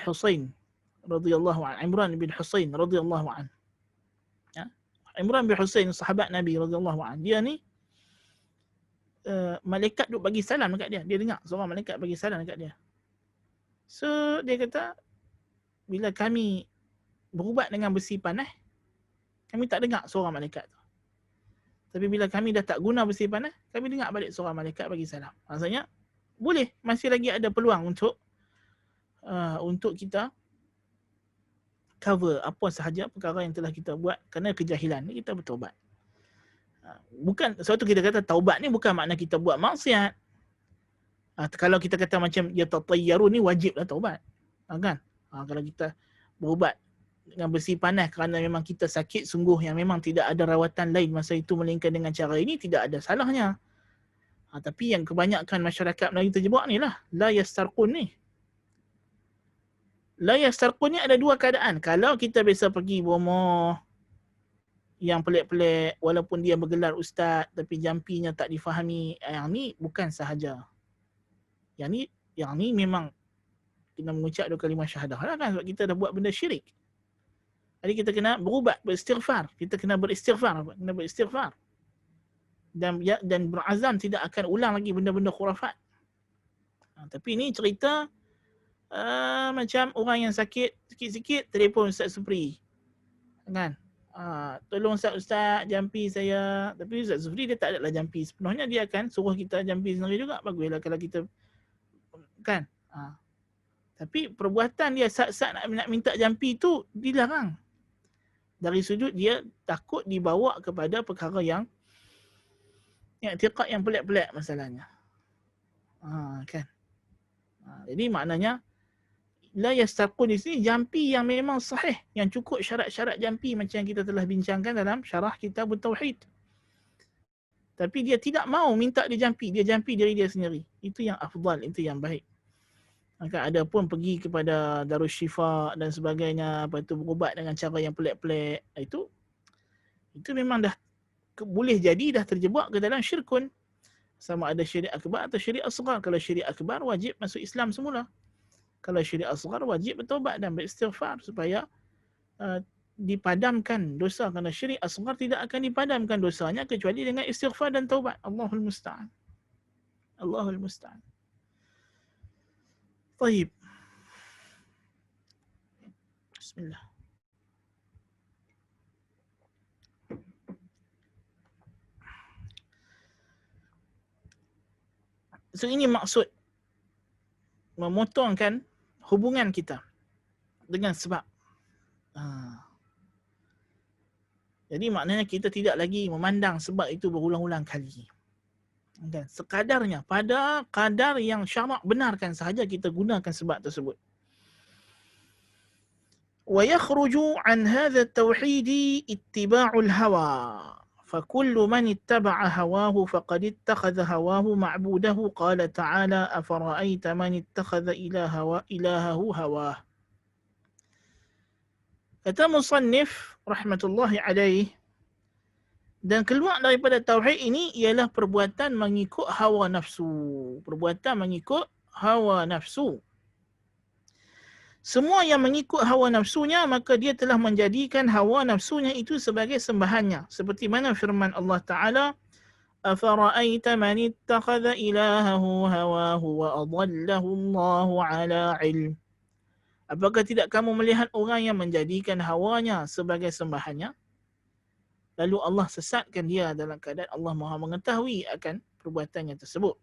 S1: Husain radhiyallahu an, Imran bin Husain radhiyallahu an. Ya? Imran bin Husain sahabat Nabi radhiyallahu an. Dia ni malaikat duk bagi salam dekat dia. Dia dengar seorang malaikat bagi salam dekat dia. So dia kata, bila kami berubat dengan besi panas, kami tak dengar seorang malaikat tu. Tapi bila kami dah tak guna besi panas, kami dengar balik seorang malaikat bagi salam. Maksudnya boleh, masih lagi ada peluang untuk kita cover apa sahaja perkara yang telah kita buat kerana kejahilan ni, kita bertaubat. Bukan suatu kita kata taubat ni bukan makna kita buat maksiat. Kalau kita kata macam ya tatayyaru ni wajiblah taubat. Kan? Kalau kita berubat dengan besi panas kerana memang kita sakit sungguh yang memang tidak ada rawatan lain masa itu melainkan dengan cara ini, tidak ada salahnya. Tapi yang kebanyakan masyarakat Melayu terjebak ni lah, la yastarqun ni. La yastarqun ni ada dua keadaan. Kalau kita biasa pergi rumah yang pelik-pelik, walaupun dia bergelar ustaz tapi jampinya tak difahami, yang ni bukan sahaja. Yang ni memang kena mengucap 2 kalimah syahadah lah kan, sebab kita dah buat benda syirik. Jadi kita kena berubat, beristighfar. Kita kena beristighfar. Dan berazam tidak akan ulang lagi benda-benda khurafat. Tapi ni cerita macam orang yang sakit sikit-sikit telefon Ustaz Supri. Kan? Tolong Ustaz jampi saya. Tapi Ustaz Supri dia tak adalah jampi sepenuhnya, dia akan suruh kita jampi sendiri juga. Baguslah kalau kita kan. Tapi perbuatan dia saat-saat nak minta jampi tu dilarang. Dari sudut dia takut dibawa kepada perkara yang i'tiqad yang pelik-pelik masalahnya. Kan. Jadi maknanya la yastaqun di sini jampi yang memang sahih, yang cukup syarat-syarat jampi macam yang kita telah bincangkan dalam syarah kitab Tauhid. Tapi dia tidak mau minta dijampi, dia jampi diri dia sendiri. Itu yang afdal, itu yang baik. Maka ada pun pergi kepada Darus Syifa dan sebagainya, lepas tu berubat dengan cara yang pelik-pelik. Itu memang dah boleh jadi dah terjebak ke dalam syirkun. Sama ada syirik akbar atau syirik asghar. Kalau syirik akbar wajib masuk Islam semula. Kalau syirik asghar wajib bertaubat dan beristighfar supaya dipadamkan dosa, kerana syirik asghar tidak akan dipadamkan dosanya kecuali dengan istighfar dan taubat. Allahul musta'an. Allahul musta'an. Baik. Bismillah. So ini maksud memotongkan hubungan kita dengan sebab. Jadi maknanya kita tidak lagi memandang sebab itu berulang-ulang kali. Dan sekadarnya, pada kadar yang syarak benarkan sahaja kita gunakan sebab tersebut. Wa yakhruju an hadha at-tauhid ittiba'ul hawa. فَكُلُّ مَنِ اتَّبَعَ هَوَاهُ فَقَدِ اتَّخَذَ هَوَاهُ مَعْبُودَهُ قَالَ تَعَالَى أَفَرَأَيْتَ مَنِ اتَّخَذَ إِلَهَهُ هَوَاهُ. Kata musannif rahmatullahi alaih, dan keluar daripada tauhid ini ialah perbuatan mengikut hawa nafsu. Perbuatan mengikut hawa nafsu. Semua yang mengikut hawa nafsunya, maka dia telah menjadikan hawa nafsunya itu sebagai sembahannya. Seperti mana firman Allah Ta'ala, أَفَرَأَيْتَ مَنِ اتَّخَذَ إِلَهَهُ هَوَاهُ وَأَضَلَّهُ اللَّهُ عَلَى عِلْمٍ. Apakah tidak kamu melihat orang yang menjadikan hawanya sebagai sembahannya, lalu Allah sesatkan dia dalam keadaan Allah Maha mengetahui akan perbuatannya tersebut.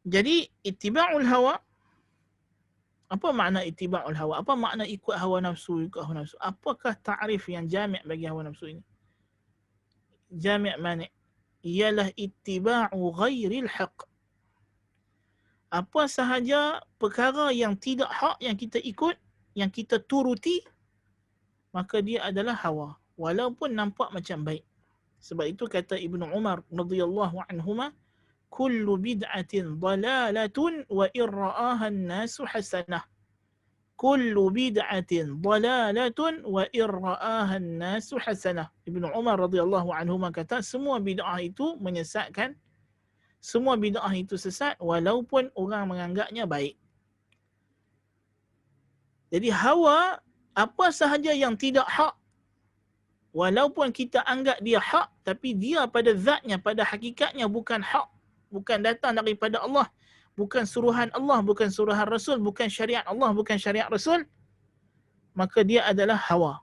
S1: Jadi ittiba'ul hawa Apa makna ittiba'ul hawa? Apa makna ikut hawa nafsu, ikut hawa nafsu? Apakah ta'rif yang jami' bagi hawa nafsu ini? Jami' mani' ialah ittiba'u ghairil haq. Apa sahaja perkara yang tidak hak yang kita ikut, yang kita turuti, maka dia adalah hawa, walaupun nampak macam baik. Sebab itu kata Ibnu Umar radhiyallahu anhuma, kullu bid'atin dalalatun wa irra'aha an-nasu hasanah. Kullu bid'atin dalalatun wa irra'aha an-nasu hasanah. Ibnu Umar radhiyallahu anhuma kata semua bid'ah itu menyesatkan, semua bid'ah itu sesat walaupun orang menganggapnya baik. Jadi hawa, apa sahaja yang tidak hak, walaupun kita anggap dia hak, tapi dia pada zatnya, pada hakikatnya bukan hak, bukan datang daripada Allah, bukan suruhan Allah, bukan suruhan Rasul, bukan syariat Allah, bukan syariat Rasul, maka dia adalah hawa.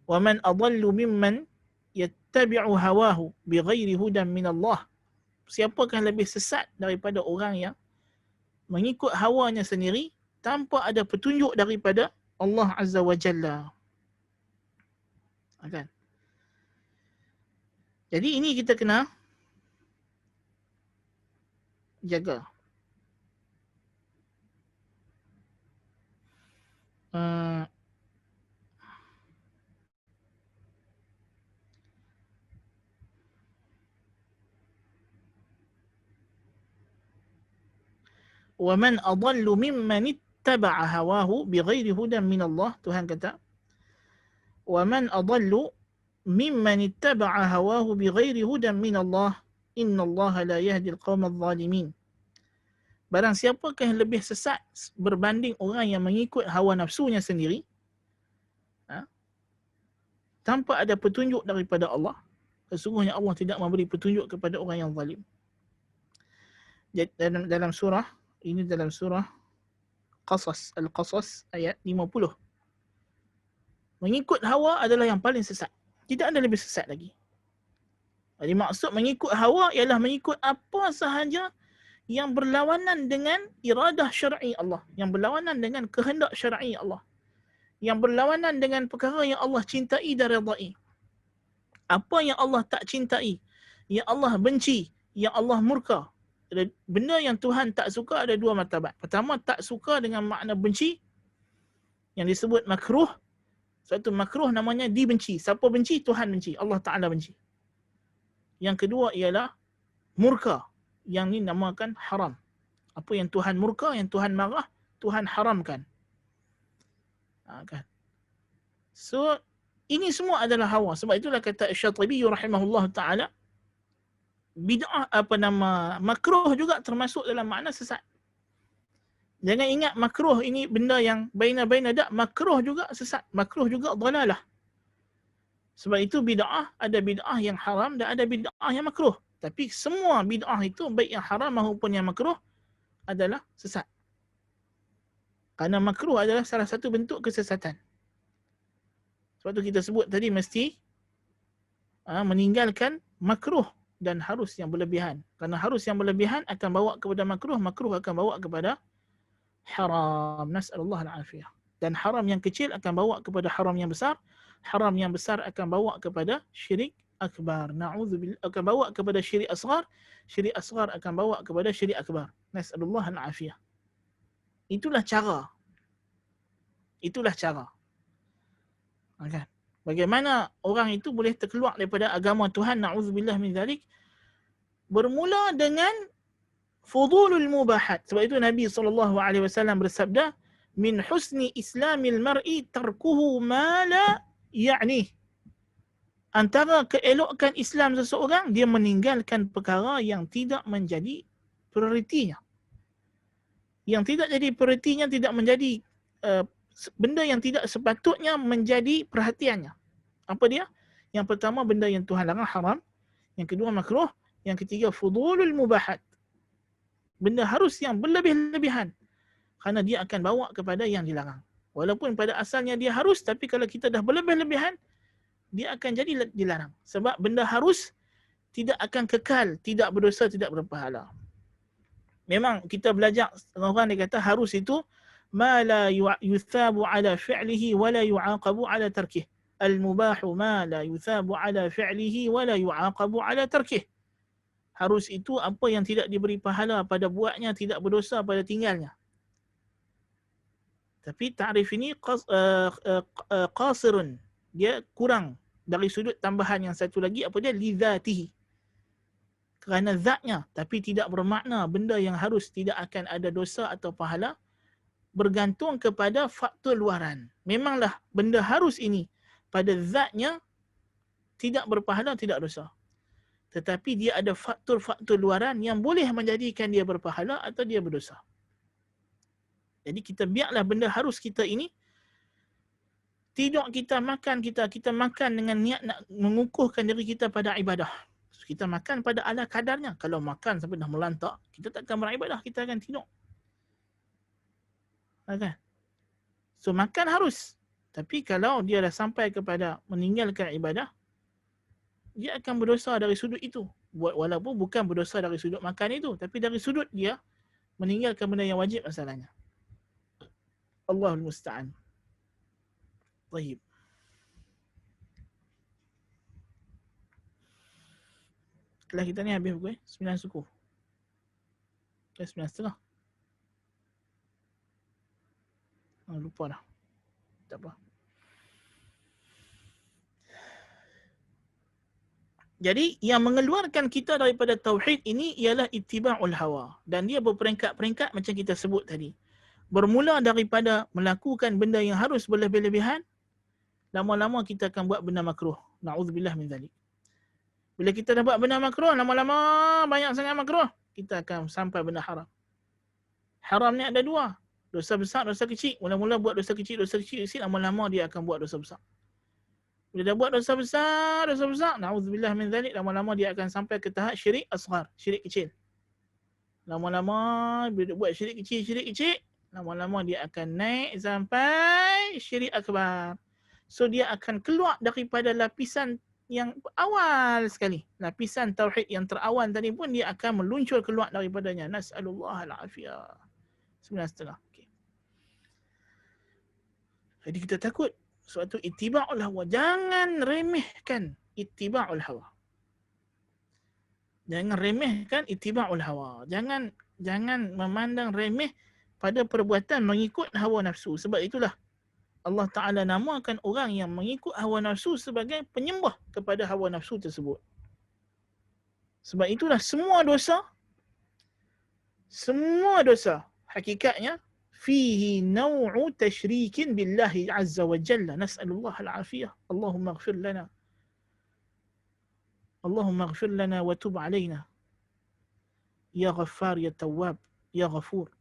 S1: Wa man adallu mimman yattabi'u hawahu bighairi hudan min Allah. Siapakah lebih sesat daripada orang yang mengikut hawanya sendiri tanpa ada petunjuk daripada Allah Azza wa Jalla. Kan? Jadi ini kita kena jaga. Wa man adallu mimman ittaba'a hawahu bighairi hudan min Allah. Tuhan kata, wa man adallu mimman ittaba'a hawahu bighairi hudan min Allah. Innallaha la yahdi al-qawma adh-dhalimin. Barang siapakah yang lebih sesat berbanding orang yang mengikut hawa nafsunya sendiri, tanpa ada petunjuk daripada Allah, sesungguhnya Allah tidak memberi petunjuk kepada orang yang zalim. Dalam surah ini, dalam surah Qasas, Al-Qasas ayat 50. Mengikut hawa adalah yang paling sesat. Tidak ada lebih sesat lagi. Jadi maksud mengikut hawa ialah mengikut apa sahaja yang berlawanan dengan iradah syar'i Allah, yang berlawanan dengan kehendak syar'i Allah, yang berlawanan dengan perkara yang Allah cintai dan redai. Apa yang Allah tak cintai, yang Allah benci, yang Allah murka. Benda yang Tuhan tak suka ada dua martabat. Pertama, tak suka dengan makna benci, yang disebut makruh. Satu makruh namanya dibenci. Siapa benci? Tuhan benci. Allah Ta'ala benci. Yang kedua ialah murka. Yang ni namakan haram. Apa yang Tuhan murka, yang Tuhan marah, Tuhan haramkan. Kan? So, ini semua adalah hawa. Sebab itulah kata Asy-Syatibi rahimahullah ta'ala, bid'ah makruh juga termasuk dalam makna sesat. Jangan ingat makruh ini benda yang baina-baina, dak, makruh juga sesat, makruh juga dalalah. Sebab itu bid'ah, ada bid'ah yang haram dan ada bid'ah yang makruh. Tapi semua bid'ah itu, baik yang haram maupun yang makruh, adalah sesat. Karena makruh adalah salah satu bentuk kesesatan. Sebab tu kita sebut tadi mesti meninggalkan makruh dan harus yang berlebihan. Kerana harus yang berlebihan akan bawa kepada makruh, makruh akan bawa kepada haram. Nas'alullah al-afiyah. Dan haram yang kecil akan bawa kepada haram yang besar. Haram yang besar akan bawa kepada syirik akbar. Na'udzubillah, akan bawa kepada syirik asghar. Syirik asghar akan bawa kepada syirik akbar. Nas'alullah al-afiyah. Itulah cara. Itulah cara. Kan? Bagaimana orang itu boleh terkeluar daripada agama Tuhan, na'udzubillah min dzalik, bermula dengan fudulul mubahat. Sebab itu Nabi SAW bersabda, min husni islamil mar'i tarkuhu ma la ya'ni. Antara keelokan Islam seseorang, dia meninggalkan perkara yang tidak menjadi prioritinya. Yang tidak jadi prioritinya, tidak menjadi benda yang tidak sepatutnya menjadi perhatiannya. Apa dia? Yang pertama, benda yang Tuhan larang, haram. Yang kedua, makruh. Yang ketiga, fudulul mubahat. Benda harus yang berlebih-lebihan. Kerana dia akan bawa kepada yang dilarang. Walaupun pada asalnya dia harus, tapi kalau kita dah berlebih-lebihan, dia akan jadi dilarang. Sebab benda harus tidak akan kekal, tidak berdosa, tidak berpahala. Memang kita belajar, orang dia kata harus itu ma la yuthabu ala fi'lihi wa la yu'aqabu ala tarkih. Al-mubahu ma la yuthabu ala fi'lihi wa la yu'aqabu ala tarkih. Harus itu apa yang tidak diberi pahala pada buatnya, tidak berdosa pada tinggalnya. Tapi ta'rif ini qasirun. Dia kurang dari sudut tambahan yang satu lagi, apa dia? Lidzatihi. Kerana zatnya, tapi tidak bermakna benda yang harus tidak akan ada dosa atau pahala, bergantung kepada faktor luaran. Memanglah benda harus ini pada zatnya tidak berpahala, tidak dosa. Tetapi dia ada faktor-faktor luaran yang boleh menjadikan dia berpahala atau dia berdosa. Jadi kita biarlah benda harus kita ini, tidak kita makan dengan niat nak mengukuhkan diri kita pada ibadah. Kita makan pada ala kadarnya. Kalau makan sampai dah melantak, kita takkan beribadah, kita akan tidur. Kan? So makan harus. Tapi kalau dia dah sampai kepada meninggalkan ibadah, dia akan berdosa dari sudut itu. Walaupun bukan berdosa dari sudut makan itu, tapi dari sudut dia meninggalkan benda yang wajib masalahnya. Allahul Musta'an. Baik. Kelas kita ni habis pukul 9 suku. 9:30. Lupa dah. Tak apa. Jadi yang mengeluarkan kita daripada tauhid ini ialah ittiba'ul hawa. Dan dia berperingkat-peringkat macam kita sebut tadi. Bermula daripada melakukan benda yang harus berlebih-lebihan, lama-lama kita akan buat benda makruh. Na'udzubillah min zalik. Bila kita dah buat benda makruh, lama-lama banyak sangat makruh, kita akan sampai benda haram. Haram ni ada dua. Dosa besar, dosa kecil. Mula-mula buat dosa kecil, lama-lama dia akan buat dosa besar. Bila dah buat dosa besar, na'udzubillah min zalik, lama-lama dia akan sampai ke tahap syirik asghar, syirik kecil. Lama-lama bila dia buat syirik kecil, lama-lama dia akan naik sampai syirik akbar. So dia akan keluar daripada lapisan yang awal sekali. Lapisan tauhid yang terawal tadi pun dia akan meluncur keluar daripadanya. Nas'alullah al-afiyah. 9:30. Okay. Jadi kita takut suatu ittiba'ul hawa. Jangan remehkan ittiba'ul hawa. Jangan remehkan ittiba'ul hawa. Jangan memandang remeh pada perbuatan mengikut hawa nafsu. Sebab itulah Allah Ta'ala namakan orang yang mengikut hawa nafsu sebagai penyembah kepada hawa nafsu tersebut. Sebab itulah semua dosa hakikatnya fihi naw'u tashrikin billahi azza wa jalla. Nas'alullah al-afiyah. Allahumma ighfir lana. Allahumma ighfir lana wa tub alayna. Ya Ghaffar, Ya Tawwab, Ya Ghafur.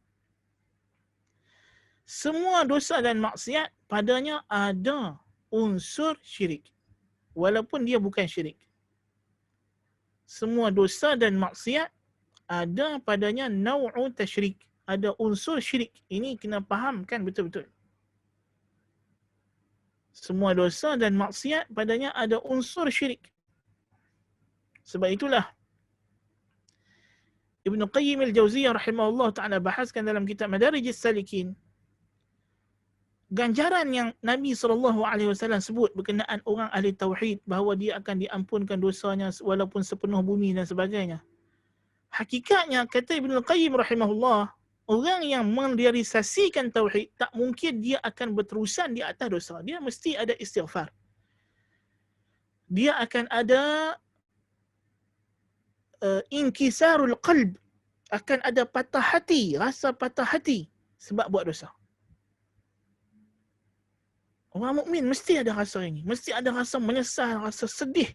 S1: Semua dosa dan maksiat padanya ada unsur syirik. Walaupun dia bukan syirik. Semua dosa dan maksiat ada padanya naw'u tasyrik. Ada unsur syirik. Ini kena fahamkan betul-betul. Semua dosa dan maksiat padanya ada unsur syirik. Sebab itulah Ibn Qayyim al-Jauziyah rahimahullah ta'ala bahaskan dalam kitab Madarijis Salikin, ganjaran yang Nabi SAW sebut berkenaan orang ahli tauhid, bahawa dia akan diampunkan dosanya walaupun sepenuh bumi dan sebagainya. Hakikatnya, kata Ibn Qayyim rahimahullah, orang yang merealisasikan tauhid, tak mungkin dia akan berterusan di atas dosa. Dia mesti ada istighfar. Dia akan ada inkisarul qalb. Akan ada patah hati, rasa patah hati sebab buat dosa. Orang mukmin mesti ada rasa ini. Mesti ada rasa menyesal, rasa sedih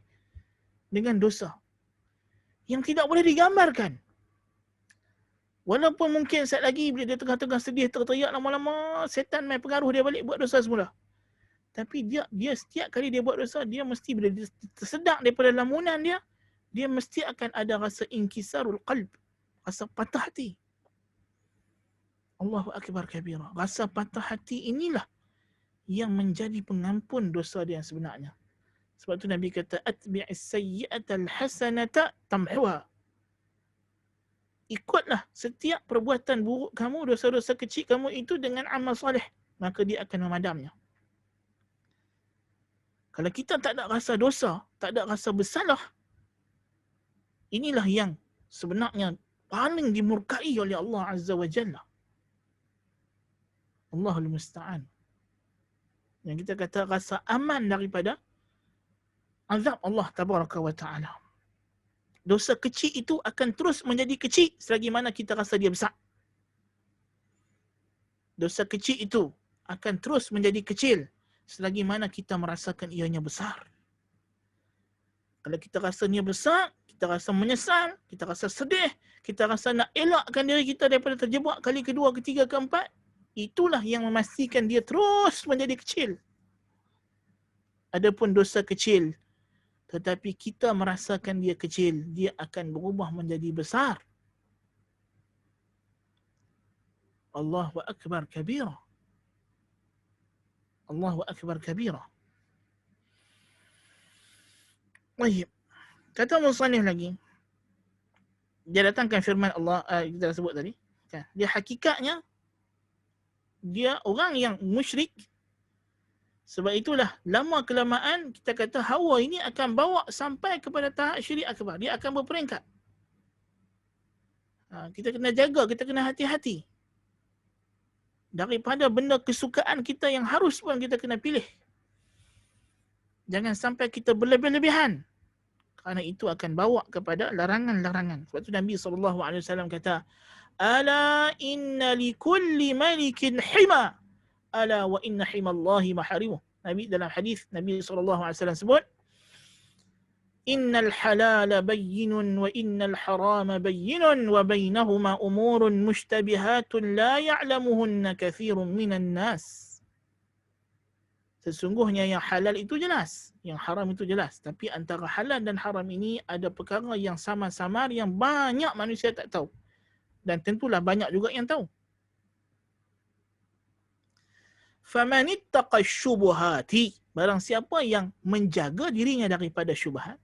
S1: dengan dosa. Yang tidak boleh digambarkan. Walaupun mungkin saat lagi bila dia tengah-tengah sedih, teriak, lama-lama setan main pengaruh dia balik buat dosa semula. Tapi dia setiap kali dia buat dosa, dia mesti bila dia tersedak daripada lamunan dia mesti akan ada rasa inkisarul qalb. Rasa patah hati. Allahu Akbar kabira. Rasa patah hati inilah yang menjadi pengampun dosa dia yang sebenarnya. Sebab tu Nabi kata atbi'is sayyi'atal hasanata tamhuha. ikutlah setiap perbuatan buruk kamu, dosa-dosa kecil kamu itu dengan amal soleh, maka dia akan memadamnya. Kalau kita tak ada rasa dosa, tak ada rasa bersalah, inilah yang sebenarnya paling dimurkai oleh Allah Azza wa Jalla. Allahul Musta'an. Yang kita kata rasa aman daripada azab Allah Tabaraka wa Ta'ala. Dosa kecil itu akan terus menjadi kecil selagi mana kita rasa dia besar. Dosa kecil itu akan terus menjadi kecil selagi mana kita merasakan ianya besar. Kalau kita rasa ia besar, kita rasa menyesal, kita rasa sedih, kita rasa nak elakkan diri kita daripada terjebak kali kedua, ketiga, keempat, itulah yang memastikan dia terus menjadi kecil. Adapun dosa kecil, tetapi kita merasakan dia kecil, dia akan berubah menjadi besar. Allahu Akbar kabira. Allahu Akbar kabira. Baik. Kata musannif lagi, dia datangkan firman Allah, kita sebut tadi. Dia hakikatnya, dia orang yang musyrik. Sebab itulah lama kelamaan kita kata hawa ini akan bawa sampai kepada tahap syirik akbar. Dia akan berperingkat. Kita kena jaga, kita kena hati-hati. Daripada benda kesukaan kita yang harus pun kita kena pilih. Jangan sampai kita berlebih-lebihan. Kerana itu akan bawa kepada larangan-larangan. Sebab itu Nabi SAW kata, Ala inna li kulli malikin hima. Ala wa inna himallahi maharimuh. Nabi dalam hadis Nabi SAW sebut, Innal halala bayyinun wa innal harama bayyinun wa bainahuma umurun mushtabihatun la ya'lamuhunna kathirun minan nas. Sesungguhnya yang halal itu jelas, yang haram itu jelas. Tapi antara halal dan haram ini ada perkara yang samar-samar yang banyak manusia tak tahu. Dan tentulah banyak juga yang tahu. Faman ittaqa syubuhati, barang siapa yang menjaga dirinya daripada syubhat,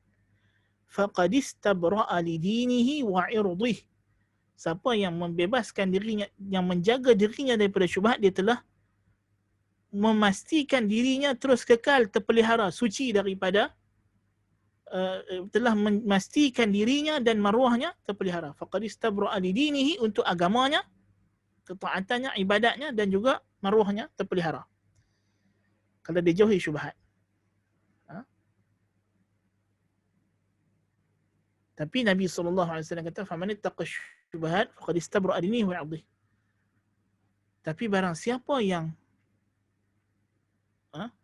S1: faqad istabra'a lidinihi wa 'irdihi. Siapa yang membebaskan dirinya, yang menjaga dirinya daripada syubhat, dia telah memastikan dirinya terus kekal terpelihara suci daripada telah memastikan dirinya dan maruahnya terpelihara. Faqad istabra'a lidinihi, untuk agamanya, ketaatannya, ibadatnya dan juga maruahnya terpelihara. Kalau dia jauhi syubhat. Tapi Nabi SAW kata, "Faman ittaqa syubhat faqad istabra'a dinihi wa 'irdihi." Tapi barang siapa yang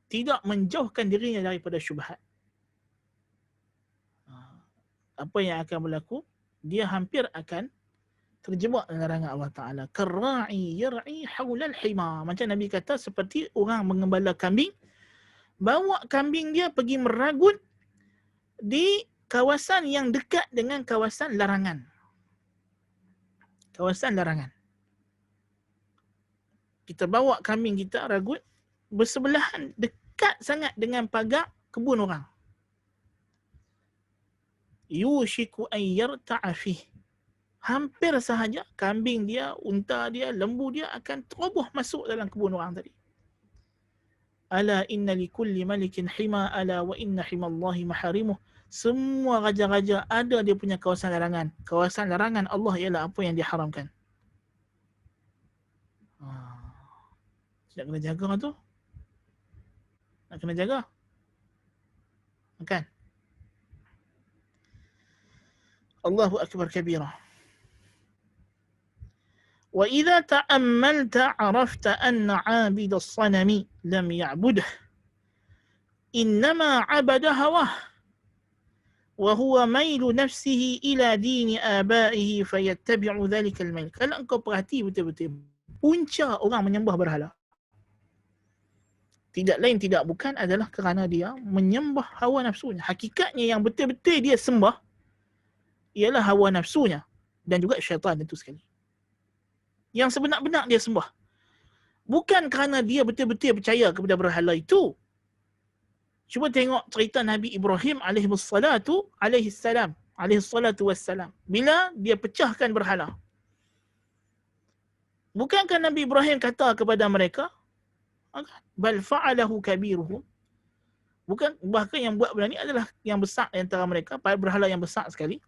S1: tidak menjauhkan dirinya daripada syubhat, apa yang akan berlaku? Dia hampir akan terjebak dalam larangan Allah Ta'ala. Karra'i yar'i hawlal hima. Macam Nabi kata, seperti orang mengembala kambing, bawa kambing dia pergi meragut di kawasan yang dekat dengan kawasan larangan. Kawasan larangan. Kita bawa kambing kita ragut bersebelahan, dekat sangat dengan pagar kebun orang. Yushiku an yarta'a fih. Hampir sahaja kambing dia, unta dia, lembu dia akan teroboh masuk dalam kebun orang tadi. Ala inna likulli malikin hima, ala wa inna himallahi maharimuh. Semua raja-raja ada dia punya kawasan larangan. Kawasan larangan Allah ialah apa yang diharamkan. Nak kena jaga tu. Nak kena jaga. Kan? Allahu Akbar kabira. Wa idza ta'ammalta 'arafta anna 'abida as-sanami lam ya'budah. Innama 'abada hawah. Wa huwa mailu nafsihi ila dini abaihi fayattabi'u dhalika al-mail. Kalau engkau perhati betul-betul, punca orang menyembah berhala tidak lain tidak bukan adalah kerana dia menyembah hawa nafsunya. Hakikatnya yang betul-betul dia sembah ialah hawa nafsunya dan juga syaitan itu sekali. Yang sebenar-benar dia sembah. Bukan kerana dia betul-betul percaya kepada berhala itu. Cuba tengok cerita Nabi Ibrahim alaihissalam. alaihi salatu wassalam bila dia pecahkan berhala. Bukankah Nabi Ibrahim kata kepada mereka, bal fa'alahu kabiruhum, bukan, bahkan yang buat benda ni adalah yang besar di antara mereka, berhala yang besar sekali.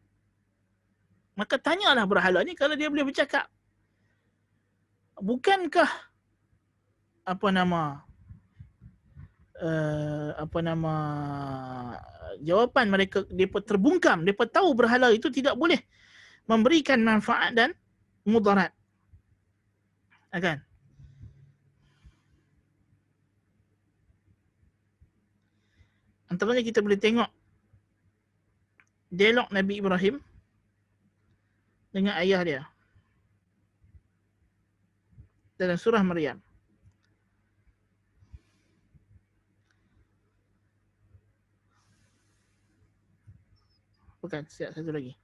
S1: Maka tanyalah berhala ni kalau dia boleh bercakap. Bukankah jawapan mereka, mereka terbungkam, mereka tahu berhala itu tidak boleh memberikan manfaat dan mudarat. Kan? Antaranya kita boleh tengok dialog Nabi Ibrahim dengan ayah dia dalam surah Maryam. Bukan, siap satu lagi.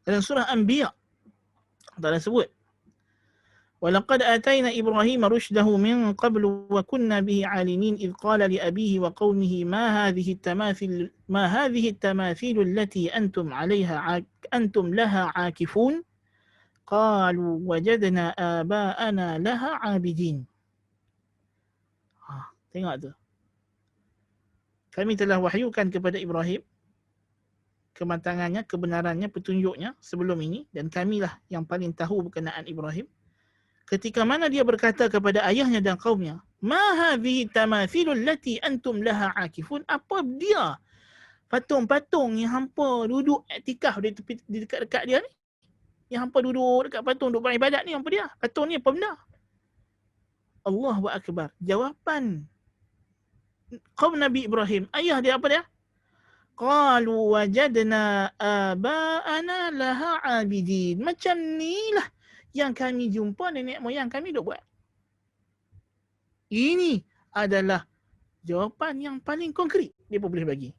S1: Dalam surah Anbiya Allah sebut, وَلَقَدْ آتَيْنَا إِبْرَاهِيمَ رُشْدَهُ مِنْ قَبْلُ وَكُنَّا بِهِ عَالِمِينَ إِذْ قَالَ لِأَبِيهِ وَقَوْمِهِ مَا هَذِهِ التَّمَاثِيلُ الَّتِي أَنْتُمْ لَهَا عَاكِفُونَ قَالُوا وَجَدْنَا آبَاءَنَا لَهَا عَابِدِينَ. Tengok tu. Kami telah wahyukan kepada Ibrahim kematangannya, kebenarannya, petunjuknya sebelum ini, dan kamilah yang paling tahu berkenaan Ibrahim. Ketika mana dia berkata kepada ayahnya dan kaumnya, "Ma hadhihi tamathilul lati antum laha akifun?" Apa dia patung-patung yang hampa duduk iktikaf di tepi, di dekat-dekat dia ni? Yang hampa duduk dekat patung, duduk beribadat ni, apa dia? Patung ni apa benda? Allahu akbar. Jawapan kaum Nabi Ibrahim, ayah dia apa dia? Qalu wajadna aba'ana laha abidin. Macam ni lah yang kami jumpa nenek moyang kami duk buat. Ini adalah jawapan yang paling konkret dia pun boleh bagi.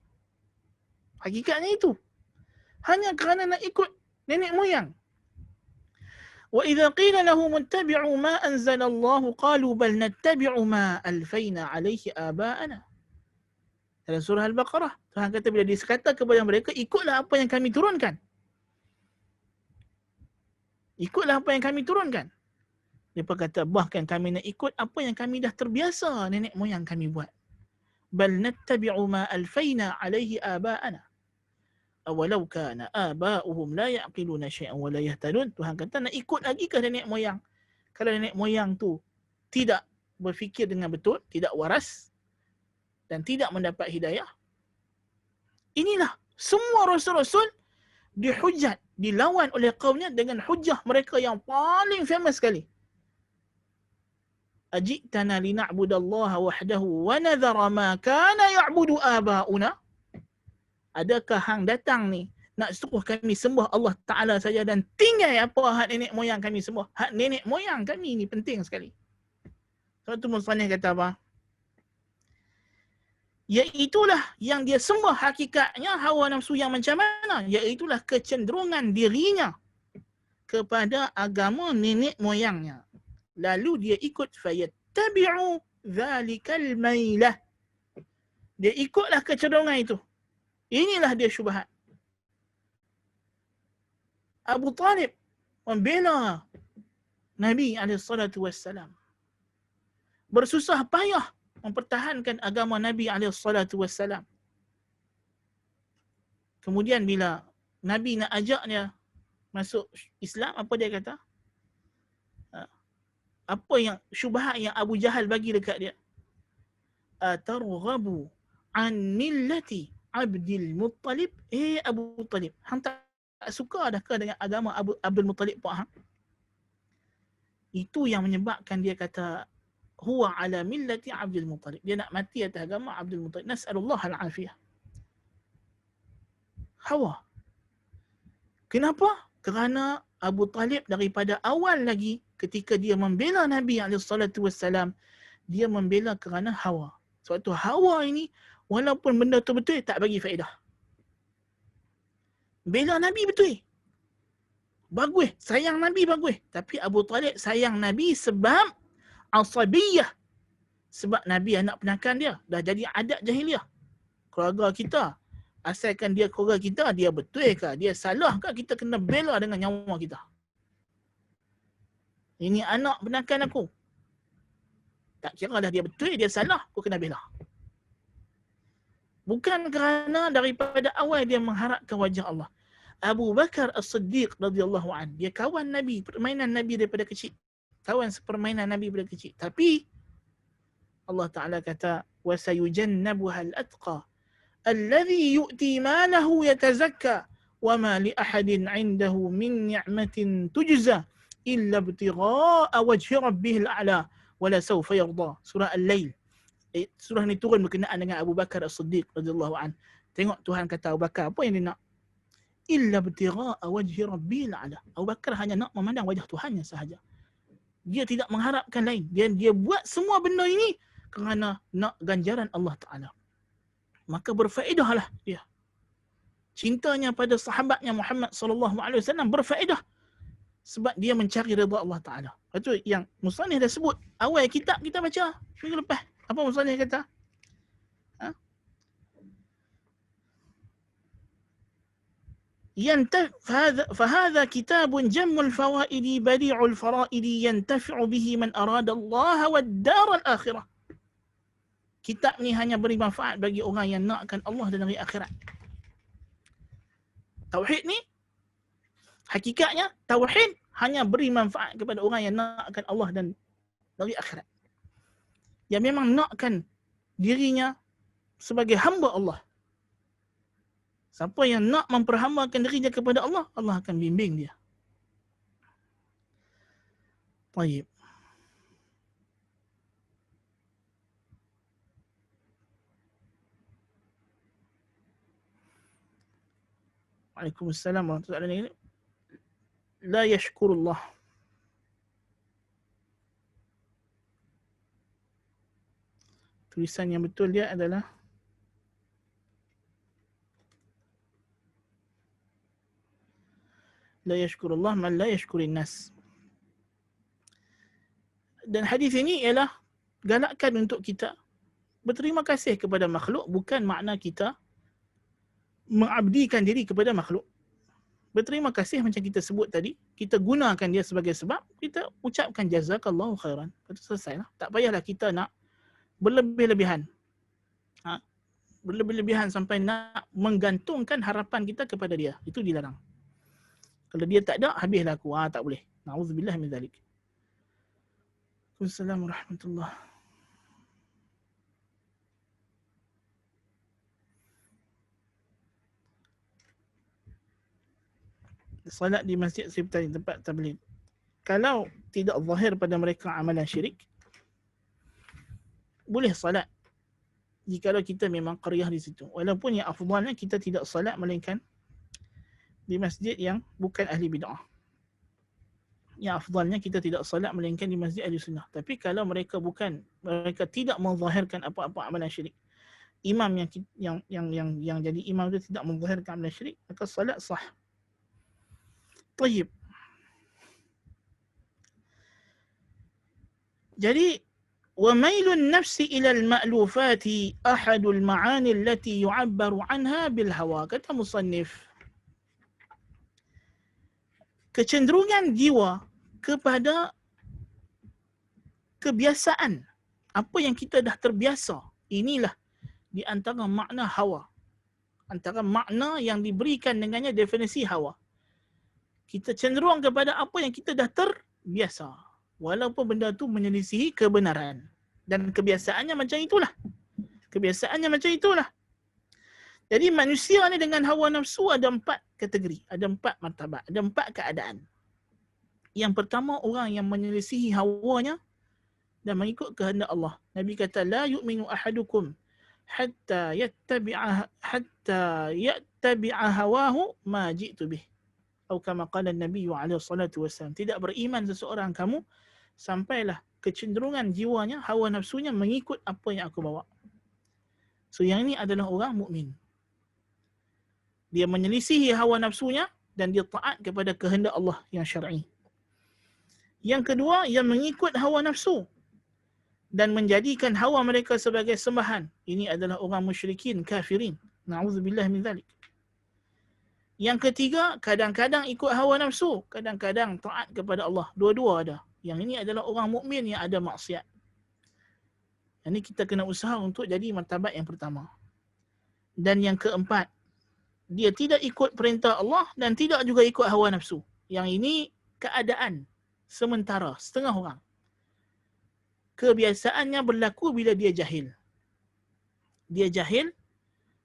S1: Hakikatnya itu. Hanya kerana nak ikut nenek moyang. Wa idza qila lahum ittabi'u ma anzala Allah qalu bal nattabi'u ma alfayna alayhi aba'ana. Dalam surah Al-Baqarah, Tuhan kata bila dia kata kepada mereka, ikutlah apa yang kami turunkan. Ikutlah apa yang kami turunkan. Dia kata, bahkan kami nak ikut apa yang kami dah terbiasa nenek moyang kami buat. Bal nattabi'u ma alfayna alayhi aba'ana. Awalau kana aba'uhum la ya'qiluna syai'an wa la yahtadun. Tuhan kata, nak ikut lagi ke nenek moyang? Kalau nenek moyang tu tidak berfikir dengan betul, tidak waras dan tidak mendapat hidayah. Inilah semua rasul-rasul dihujat, dilawan oleh kaumnya dengan hujah mereka yang paling famous sekali. Ajitana lina'budallaha wahdahu wa nadhara ma kana ya'budu aba'una. Adakah hang datang ni nak suruh kami sembah Allah Ta'ala saja dan tinggal apa hak nenek moyang kami sembah? Hak nenek moyang kami ni penting sekali. Satu musannif kata apa? Iaitulah yang dia sembah hakikatnya hawa nafsu yang macam mana? Iaitulah kecenderungan dirinya kepada agama nenek moyangnya. Lalu dia ikut fayattabi'u dhalikal mailah. Dia ikutlah kecenderungan itu. Inilah dia syubhat. Abu Talib membela Nabi SAW. Bersusah payah mempertahankan agama Nabi SAW. Kemudian bila Nabi nak ajak dia masuk Islam, apa dia kata? Apa yang syubhat yang Abu Jahal bagi dekat dia? Atarghabu an millati Abdul Muttalib? Abu Talib, hang tak suka dah ke dengan agama Abdul Muttalib Pak. Itu yang menyebabkan dia kata huwa ala millati Abdul Muttalib. Dia nak mati atas agama Abdul Muttalib. Nas'alullah al-afiyah. Hawa. Kenapa? Kerana Abu Talib daripada awal lagi ketika dia membela Nabi SAW, dia membela kerana hawa. Suatu hawa ini walaupun benda tu betul tak bagi faedah. Bela Nabi betul. Bagus, sayang Nabi bagus. Tapi Abu Talib sayang Nabi sebab asabiyah. Sebab Nabi anak penakan dia. Dah jadi adat jahiliah. Keluarga kita, asalkan dia keluarga kita, dia betul ke? Dia salah ke? Kita kena bela dengan nyawa kita. Ini anak penakan aku. Tak kira dah dia betul, dia salah, aku kena bela. Bukan kerana daripada awal dia mengharapkan wajah Allah. Abu Bakar As-Siddiq radhiyallahu an, dia kawan Nabi, permainan Nabi daripada kecil. Kawan sepermainan Nabi daripada kecil. Tapi Allah Ta'ala kata, وَسَيُجَنَّبُهَا الْأَتْقَى الَّذِي يُؤْتِي مَالَهُ يَتَزَكَّى وَمَا لِأَحَدٍ عِنْدَهُ مِنْ نِعْمَةٍ تُجْزَى إِلَّا ابْتِغَاءَ وَجْهِ رَبِّهِ الْأَعْلَى وَلَسَوْفَ يَرْضَى. Surah Al-Lail. Surah ni turun berkenaan dengan Abu Bakar As-Siddiq radhiyallahu an. Tengok Tuhan kata Abu Bakar, apa yang dia nak? Illa ibtigha'a wajhi rabbil a'la. Abu Bakar hanya nak memandang wajah Tuhannya sahaja. Dia tidak mengharapkan lain. Dia buat semua benda ini kerana nak ganjaran Allah Ta'ala. Maka berfaedahlah dia. Cintanya pada sahabatnya Muhammad sallallahu alaihi wasallam berfaedah sebab dia mencari redha Allah Ta'ala. Itu yang musannif dah sebut. Awal kitab kita baca minggu lepas. Apa musannif kata? فهذا كتاب جم الفوائد بديع الفرائد ينتفع به من أراد الله والدار الآخرة. Kitab ni hanya beri manfaat bagi orang yang nakkan Allah dan hari akhirat. Tauhid ni hakikatnya tauhid hanya beri manfaat kepada orang yang nakkan Allah dan hari akhirat. Yang memang nakkan dirinya sebagai hamba Allah. Siapa yang nak memperhambakan dirinya kepada Allah, Allah akan bimbing dia. Baik. Waalaikumsalam warahmatullahi wabarakatuh. La yashkurullah. Tulisan yang betul dia adalah la yashkurullah man la yashkurin nas. Dan hadis ini ialah galakkan untuk kita berterima kasih kepada makhluk, bukan makna kita mengabdikan diri kepada makhluk. Berterima kasih macam kita sebut tadi, kita gunakan dia sebagai sebab, kita ucapkan jazakallahu khairan. Itu selesailah. Tak payahlah kita nak berlebih-lebihan. Berlebih-lebihan sampai nak menggantungkan harapan kita kepada dia. Itu dilarang. Kalau dia tak ada, habislah aku. Tak boleh. Na'udzubillah min zalik. Assalamualaikum warahmatullahi. Salat di masjid seperti tempat tabligh. Kalau tidak zahir pada mereka amalan syirik, boleh salat. Jikalau kita memang qaryah di situ. Walaupun yang afdalnya kita tidak salat melainkan di masjid yang bukan ahli bid'ah. Yang afdalnya kita tidak salat melainkan di masjid ahli sunnah. Tapi kalau mereka mereka tidak menzahirkan apa-apa amalan syirik, imam yang jadi imam itu tidak menzahirkan amalan syirik, maka salat sah. Tayyib. Jadi وميل النفس إلى المألوفات أحد المعاني التي يعبر عنها بالهوى. Kata musannif, kecenderungan jiwa kepada kebiasaan, apa yang kita dah terbiasa, inilah di antara makna hawa. Antara makna yang diberikan dengannya definisi hawa. Kita cenderung kepada apa yang kita dah terbiasa. Walaupun benda tu menyelisihi kebenaran. Dan kebiasaannya macam itulah. Kebiasaannya macam itulah. Jadi manusia ni dengan hawa nafsu ada 4 kategori, ada 4 martabat, ada 4 keadaan. Yang pertama, orang yang menyelisihi hawanya dan mengikut kehendak Allah. Nabi kata, la yu'minu ahadukum hatta yattabi'a hawahu ma ji'tu bih. Atau kama qala Nabi alaihi salatu wasallam. Tidak beriman seseorang kamu sampailah kecenderungan jiwanya, hawa nafsunya mengikut apa yang aku bawa. So yang ini adalah orang mukmin. Dia menyelisihi hawa nafsunya dan dia taat kepada kehendak Allah yang syar'i. Yang kedua, yang mengikut hawa nafsu dan menjadikan hawa mereka sebagai sembahan. Ini adalah orang musyrikin, kafirin. Na'udzubillah min dzalik. Yang ketiga, kadang-kadang ikut hawa nafsu, kadang-kadang taat kepada Allah. Dua-dua ada. Yang ini adalah orang mukmin yang ada maksiat. Ini kita kena usaha untuk jadi martabat yang pertama. Dan yang keempat, dia tidak ikut perintah Allah dan tidak juga ikut hawa nafsu. Yang ini keadaan sementara, setengah orang. Kebiasaannya berlaku bila dia jahil. Dia jahil,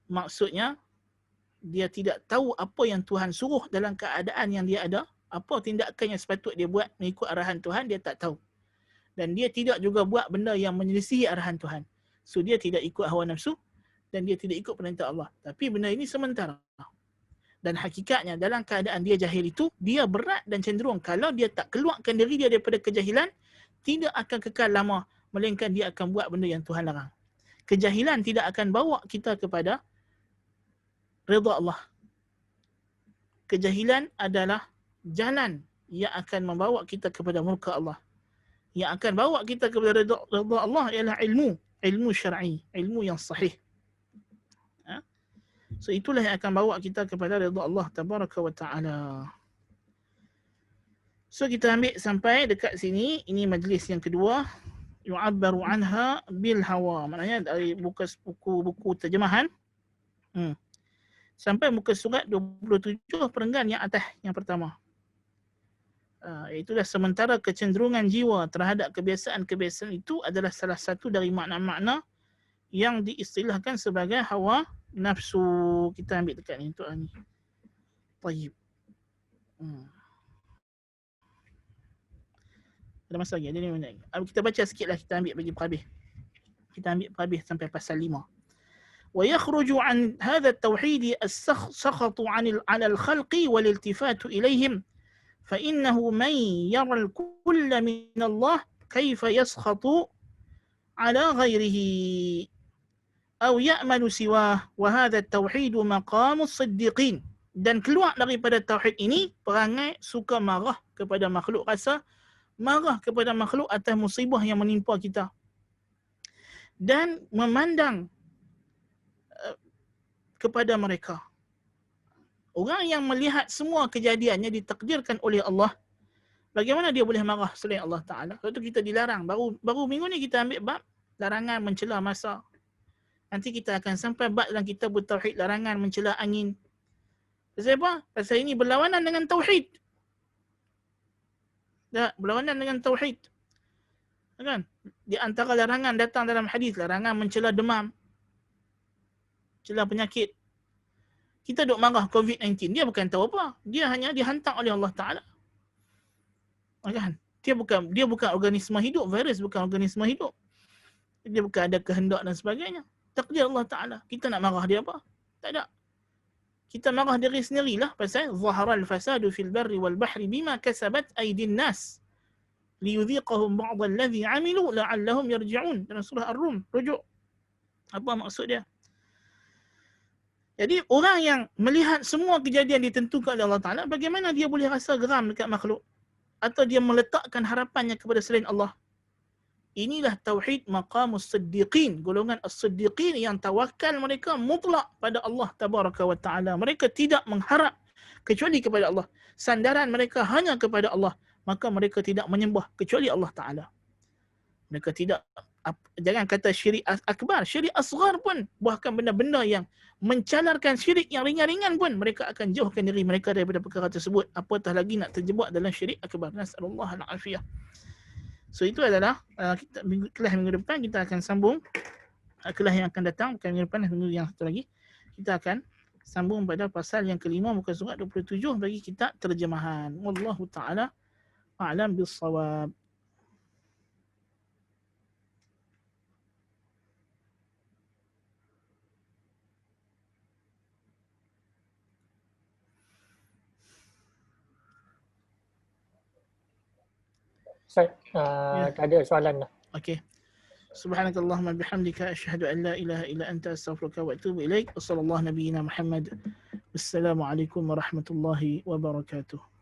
S1: maksudnya dia tidak tahu apa yang Tuhan suruh dalam keadaan yang dia ada. Apa tindakan yang sepatut dia buat mengikut arahan Tuhan, dia tak tahu. Dan dia tidak juga buat benda yang menyelisihi arahan Tuhan. So dia tidak ikut hawa nafsu dan dia tidak ikut perintah Allah. Tapi benda ini sementara. Dan hakikatnya dalam keadaan dia jahil itu, dia berat dan cenderung kalau dia tak keluarkan diri dia daripada kejahilan, tidak akan kekal lama, melainkan dia akan buat benda yang Tuhan larang. Kejahilan tidak akan bawa kita kepada redha Allah. Kejahilan adalah jalan yang akan membawa kita kepada murka Allah. Yang akan bawa kita kepada redha Allah ialah ilmu syar'i, ilmu yang sahih. So itulah yang akan bawa kita kepada redha Allah tabaraka wa taala. So kita ambil sampai dekat sini, ini majlis yang kedua, yu'abbaru anha bil hawa. Maknanya dari buku terjemahan sampai muka surat 27 perenggan yang atas yang pertama. Itulah sementara kecenderungan jiwa terhadap kebiasaan-kebiasaan itu adalah salah satu dari makna-makna yang diistilahkan sebagai hawa nafsu. Kita ambil dekat ni untuk ni. Tayyib. Ada masa lagi? Ada 5 minit lagi. Kita baca sikit lah, kita ambil bagi perhabis. Kita ambil perhabis sampai pasal 5. ويخرج عن هذا التوحيد السخط على الخلق والالتفات إليهم فإنه من يرى الكل من الله كيف يسخط على غيره أو يأمل سواه وهذا التوحيد مقام الصديقين. Dan keluar daripada tauhid ini perangai suka marah kepada makhluk, rasa marah kepada makhluk atas musibah yang menimpa kita dan memandang kepada mereka. Orang yang melihat semua kejadiannya ditakdirkan oleh Allah, bagaimana dia boleh marah selain Allah Ta'ala? Sebab itu kita dilarang. Baru minggu ni kita ambil bab larangan mencela masa. Nanti kita akan sampai bab dalam kitab Tauhid, larangan mencela angin. Pasal apa? Pasal ini berlawanan dengan Tauhid. Berlawanan dengan Tauhid. Kan? Di antara larangan datang dalam hadis, larangan mencela demam, mencela penyakit. Kita duk marah COVID-19, dia bukan tahu apa. Dia hanya dihantar oleh Allah Ta'ala. Kan? Dia bukan organisme hidup, virus bukan organisme hidup. Dia bukan ada kehendak dan sebagainya. Takdir Allah Ta'ala. Kita nak marah dia apa? Tak ada. Kita marah diri sendirilah pasal zaharal fasadu fil barri wal bahri bima kasabat aydin nas liyudhiqahum ba'd alladhi 'amilu la'allahum yarji'un. Dalam surah Ar-Rum, rujuk. Apa maksud dia? Jadi orang yang melihat semua kejadian ditentukan oleh Allah Ta'ala, bagaimana dia boleh rasa geram dekat makhluk? Atau dia meletakkan harapannya kepada selain Allah? Inilah tauhid maqamus siddiqin, golongan as-siddiqin yang tawakal mereka mutlak pada Allah Tabaraka wa Ta'ala. Mereka tidak mengharap kecuali kepada Allah. Sandaran mereka hanya kepada Allah. Maka mereka tidak menyembah kecuali Allah Ta'ala. Mereka tidak, jangan kata syirik akbar, syirik asghar pun, bahkan benda-benda yang mencalarkan syirik yang ringan-ringan pun, mereka akan jauhkan diri mereka daripada perkara tersebut. Apatah lagi nak terjebak dalam syirik akbar. Nasallallahu al-afiyah. So itu adalah kelas minggu depan kita akan sambung. Kelas yang akan datang, bukan minggu depan, minggu yang satu lagi. kita akan sambung pada pasal yang kelima muka surat 27 bagi kitab terjemahan. Wallahu taala a'lam bis-shawab.
S2: Ustaz, tak ada soalan dah.
S1: Okey. Subhanakallahumma bihamdika asyhadu an la ilaha illa anta astaghfiruka wa atubu ilaik. Wassallallahu nabiyina Muhammad. Wassalamualaikum warahmatullahi wabarakatuh.